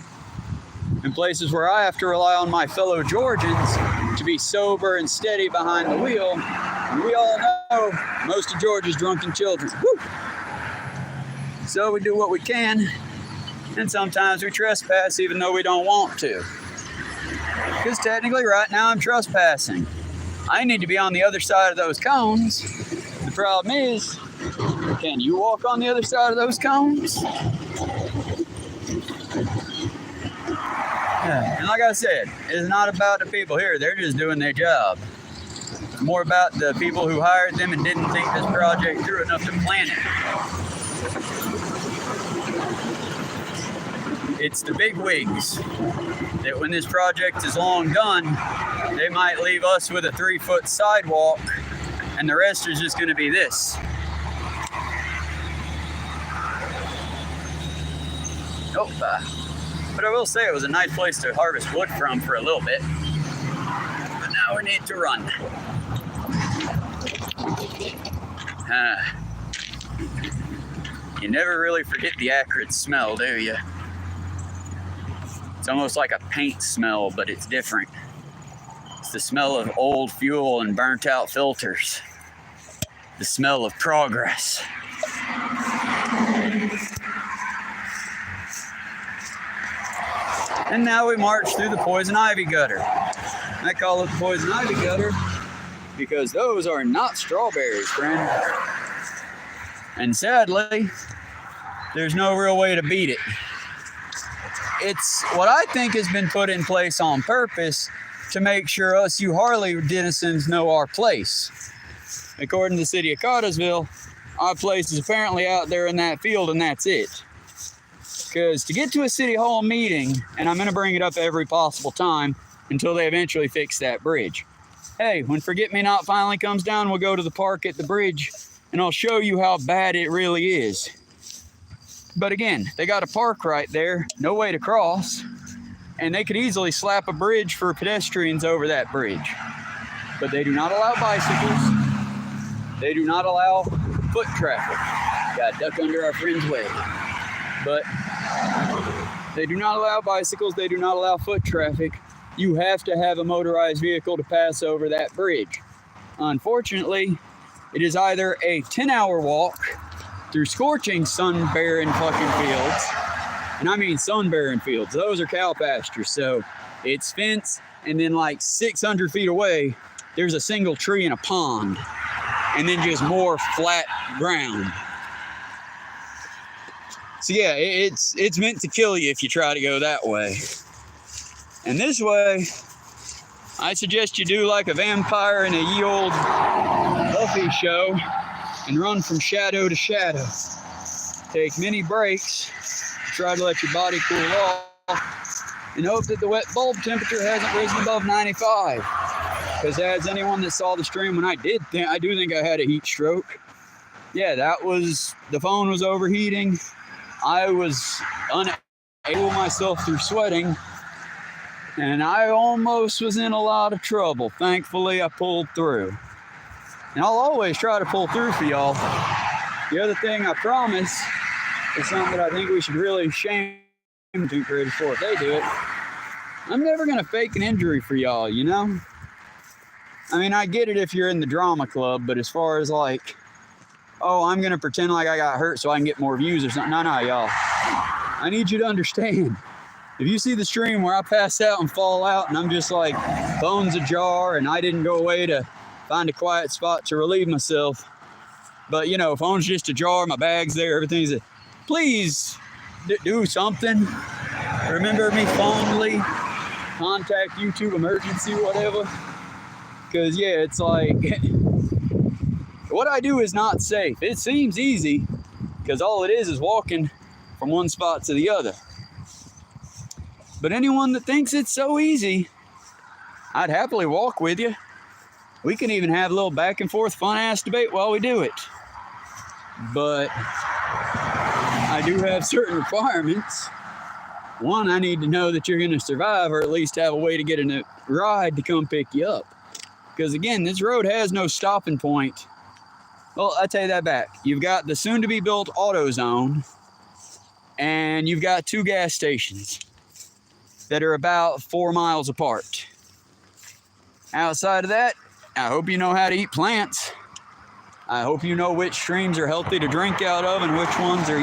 In places where I have to rely on my fellow Georgians to be sober and steady behind the wheel. And we all know most of Georgia's drunken children. Woo! So we do what we can, and sometimes we trespass even though we don't want to. Because technically right now I'm trespassing. I need to be on the other side of those cones. The problem is, can you walk on the other side of those cones? And like I said, it's not about the people here. They're just doing their job. It's more about the people who hired them and didn't think this project through enough to plan it. It's the big wigs that when this project is long done, they might leave us with a 3-foot sidewalk and the rest is just going to be this. Nope. But I will say it was a nice place to harvest wood from for a little bit. But now we need to run. You never really forget the acrid smell, do you? It's almost like a paint smell, but it's different. It's the smell of old fuel and burnt out filters. The smell of progress. And now we march through the poison ivy gutter. I call it the poison ivy gutter because those are not strawberries, friend. And sadly, there's no real way to beat it. It's what I think has been put in place on purpose to make sure us you Harley denizens know our place. According to the city of Cartersville, our place is apparently out there in that field and that's it. Because to get to a city hall meeting, and I'm going to bring it up every possible time until they eventually fix that bridge. Hey, when Forget-Me-Not finally comes down, we'll go to the park at the bridge and I'll show you how bad it really is. But again, they got a park right there, no way to cross, and they could easily slap a bridge for pedestrians over that bridge. But they do not allow bicycles. They do not allow foot traffic. Got to duck under our friend's way. But they do not allow bicycles. They do not allow foot traffic. You have to have a motorized vehicle to pass over that bridge. Unfortunately, it is either a 10-hour walk through scorching sun-barren fucking fields. And I mean sun-barren fields. Those are cow pastures. So it's fence, and then like 600 feet away, there's a single tree and a pond. And then just more flat ground. So yeah, it's meant to kill you if you try to go that way. And this way, I suggest you do like a vampire in a ye old Buffy show and run from shadow to shadow. Take many breaks, try to let your body cool off, and hope that the wet bulb temperature hasn't risen above 95. Because as anyone that saw the stream when I do think I had a heat stroke. Yeah, the phone was overheating. I was unable myself through sweating, and I almost was in a lot of trouble. Thankfully, I pulled through. And I'll always try to pull through for y'all. The other thing I promise is something that I think we should really shame Two Creators for if they do it. I'm never going to fake an injury for y'all, you know? I mean, I get it if you're in the drama club, but as far as like, oh, I'm going to pretend like I got hurt so I can get more views or something. No, y'all. I need you to understand. If you see the stream where I pass out and fall out and I'm just like bones ajar and I didn't go away to find a quiet spot to relieve myself, but you know, phone's just ajar, my bag's there, everything's there. Please do something. Remember me fondly. Contact YouTube emergency, whatever. Because yeah, it's like, what I do is not safe. It seems easy because all it is walking from one spot to the other. But anyone that thinks it's so easy, I'd happily walk with you. We can even have a little back and forth fun ass debate while we do it. But I do have certain requirements. One, I need to know that you're going to survive or at least have a way to get a ride to come pick you up. Because again, this road has no stopping point. Well, I take that back. You've got the soon-to-be-built AutoZone, and you've got 2 gas stations that are about 4 miles apart. Outside of that, I hope you know how to eat plants. I hope you know which streams are healthy to drink out of and which ones are,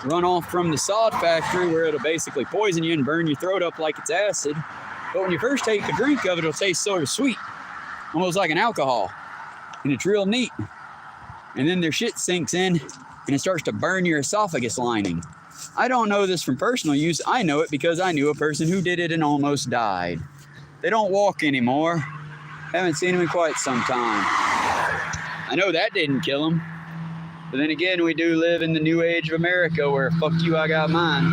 run off from the sod factory where it'll basically poison you and burn your throat up like it's acid. But when you first take a drink of it, it'll taste sort of sweet, almost like an alcohol. And it's real neat. And then their shit sinks in and it starts to burn your esophagus lining. I don't know this from personal use. I know it because I knew a person who did it and almost died. They don't walk anymore. Haven't seen them in quite some time. I know that didn't kill them. But then again, we do live in the new age of America where fuck you, I got mine.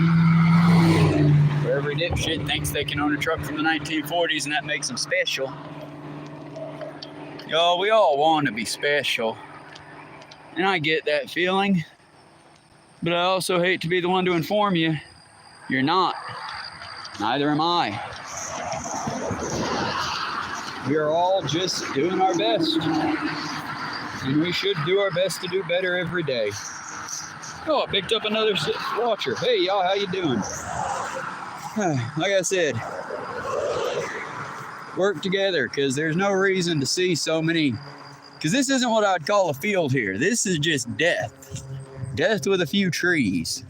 Where every dipshit thinks they can own a truck from the 1940s and that makes them special. Y'all, we all want to be special. And I get that feeling. But I also hate to be the one to inform you. You're not. Neither am I. We are all just doing our best. And we should do our best to do better every day. Oh, I picked up another watcher. Hey, y'all, how you doing? Like I said, work together, because there's no reason to see so many. Because this isn't what I'd call a field here. This is just death. Death with a few trees.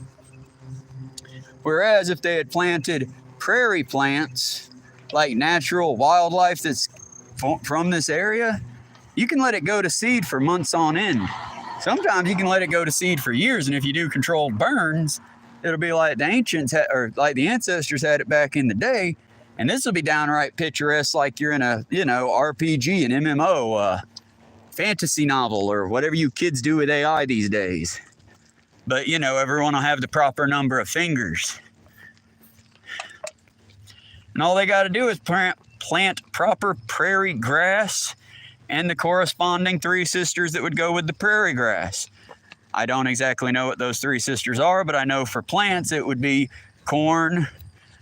Whereas if they had planted prairie plants, like natural wildlife that's from this area, you can let it go to seed for months on end. Sometimes you can let it go to seed for years, and if you do controlled burns, it'll be like the ancients or like the ancestors had it back in the day, and this will be downright picturesque, like you're in a RPG, an MMO, fantasy novel, or whatever you kids do with AI these days. But everyone will have the proper number of fingers, and all they got to do is plant proper prairie grass and the corresponding 3 sisters that would go with the prairie grass. I don't exactly know what those 3 sisters are, but I know for plants it would be corn,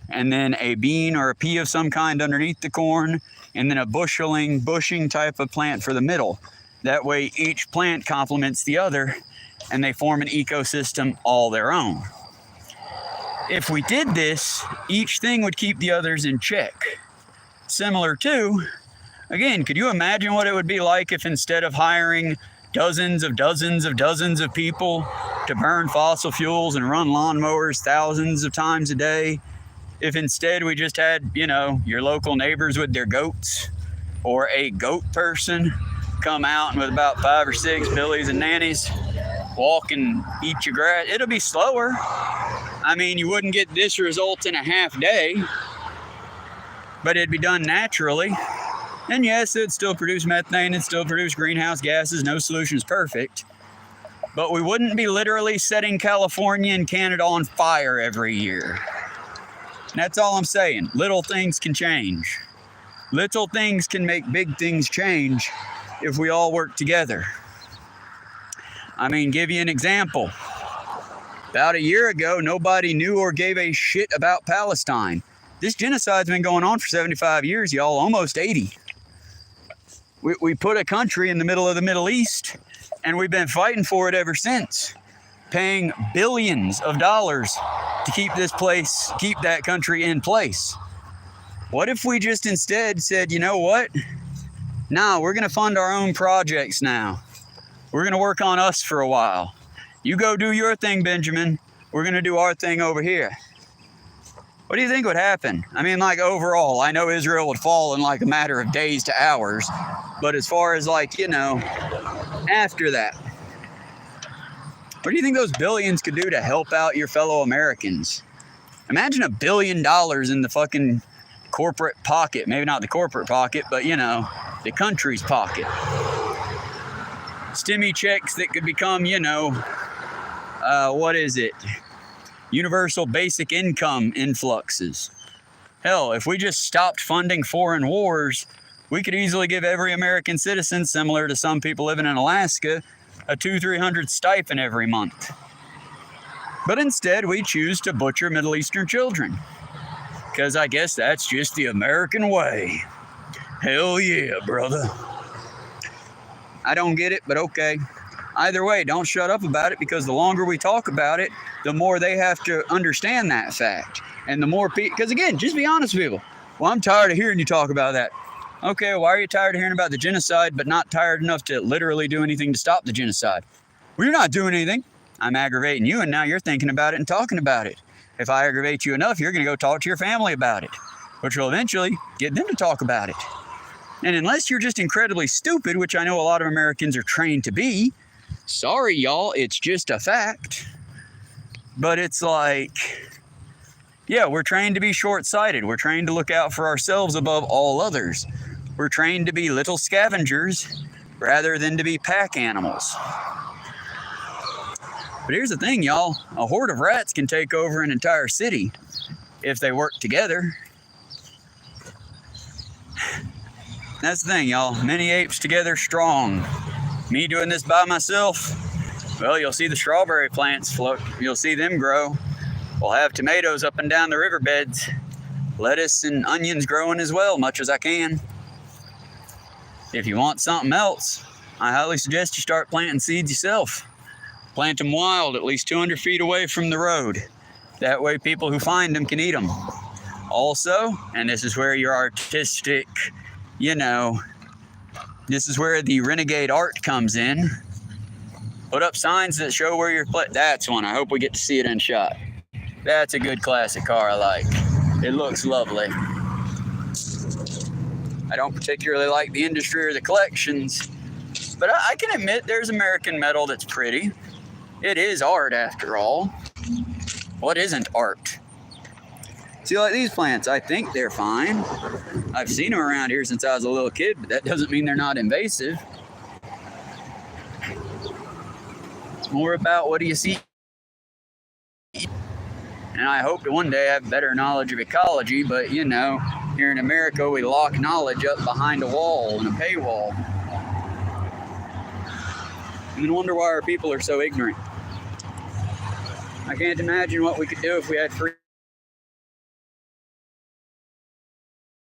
and then a bean or a pea of some kind underneath the corn, and then a bushing type of plant for the middle. That way each plant complements the other, and they form an ecosystem all their own. If we did this, each thing would keep the others in check. Similar to, again, could you imagine what it would be like if instead of hiring dozens of people to burn fossil fuels and run lawnmowers thousands of times a day, if instead we just had, your local neighbors with their goats, or a goat person come out and with about 5 or 6 billies and nannies walk and eat your grass? It'll be slower. I mean, you wouldn't get this result in a half day, but it'd be done naturally. And yes, it'd still produce methane, it'd still produce greenhouse gases. No solution is perfect. But we wouldn't be literally setting California and Canada on fire every year. And that's all I'm saying. Little things can change. Little things can make big things change if we all work together. I mean, give you an example. About a year ago, nobody knew or gave a shit about Palestine. This genocide's been going on for 75 years, y'all, almost 80. We put a country in the middle of the Middle East, and we've been fighting for it ever since, paying billions of dollars to keep that country in place. What if we just instead said, you know what? Nah, we're going to fund our own projects now. We're going to work on us for a while. You go do your thing, Benjamin. We're going to do our thing over here. What do you think would happen? I mean, like, overall, I know Israel would fall in like a matter of days to hours. But as far as after that, what do you think those billions could do to help out your fellow Americans? Imagine $1 billion in the fucking corporate pocket. Maybe not the corporate pocket, but the country's pocket. Stimmy checks that could become, universal basic income influxes. Hell, if we just stopped funding foreign wars, we could easily give every American citizen, similar to some people living in Alaska, a $200-300 stipend every month. But instead, we choose to butcher Middle Eastern children. Because I guess that's just the American way. Hell yeah, brother. I don't get it, but okay. Either way, don't shut up about it, because the longer we talk about it, the more they have to understand that fact. And the more people, because again, just be honest with people. Well, I'm tired of hearing you talk about that. Okay, why are you tired of hearing about the genocide, but not tired enough to literally do anything to stop the genocide? Well, you're not doing anything. I'm aggravating you, and now you're thinking about it and talking about it. If I aggravate you enough, you're going to go talk to your family about it, which will eventually get them to talk about it. And unless you're just incredibly stupid, which I know a lot of Americans are trained to be, sorry, y'all, it's just a fact. But it's like, yeah, we're trained to be short-sighted. We're trained to look out for ourselves above all others. We're trained to be little scavengers rather than to be pack animals. But here's the thing, y'all. A horde of rats can take over an entire city if they work together. That's the thing, y'all. Many apes together strong. Me doing this by myself, well, you'll see the strawberry plants float. You'll see them grow. We'll have tomatoes up and down the riverbeds. Lettuce and onions growing as well, much as I can. If you want something else, I highly suggest you start planting seeds yourself. Plant them wild, at least 200 feet away from the road. That way people who find them can eat them. Also, and this is where your artistic, this is where the renegade art comes in. Put up signs that show where you're That's one. I hope we get to see it in shot. That's a good classic car I like. It looks lovely. I don't particularly like the industry or the collections, but I can admit there's American metal that's pretty. It is art after all. What isn't art? See, like these plants, I think they're fine. I've seen them around here since I was a little kid, but that doesn't mean they're not invasive. It's more about what do you see. And I hope to one day have better knowledge of ecology, but here in America, we lock knowledge up behind a wall and a paywall. And then wonder why our people are so ignorant. I can't imagine what we could do if we had free.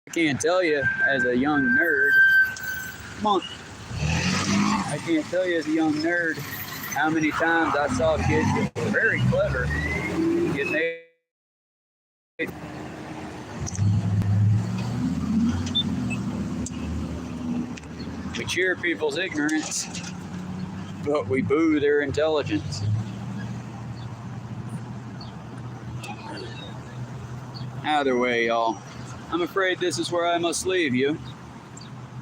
I can't tell you as a young nerd. Come on. I can't tell you as a young nerd how many times I saw kids that were very clever get made. We cheer people's ignorance, but we boo their intelligence. Either way, y'all, I'm afraid this is where I must leave you.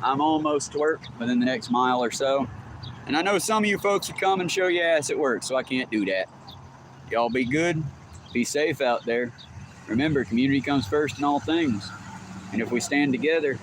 I'm almost to work within the next mile or so. And I know some of you folks would come and show you ass at work, so I can't do that. Y'all be good. Be safe out there. Remember, community comes first in all things. And if we stand together,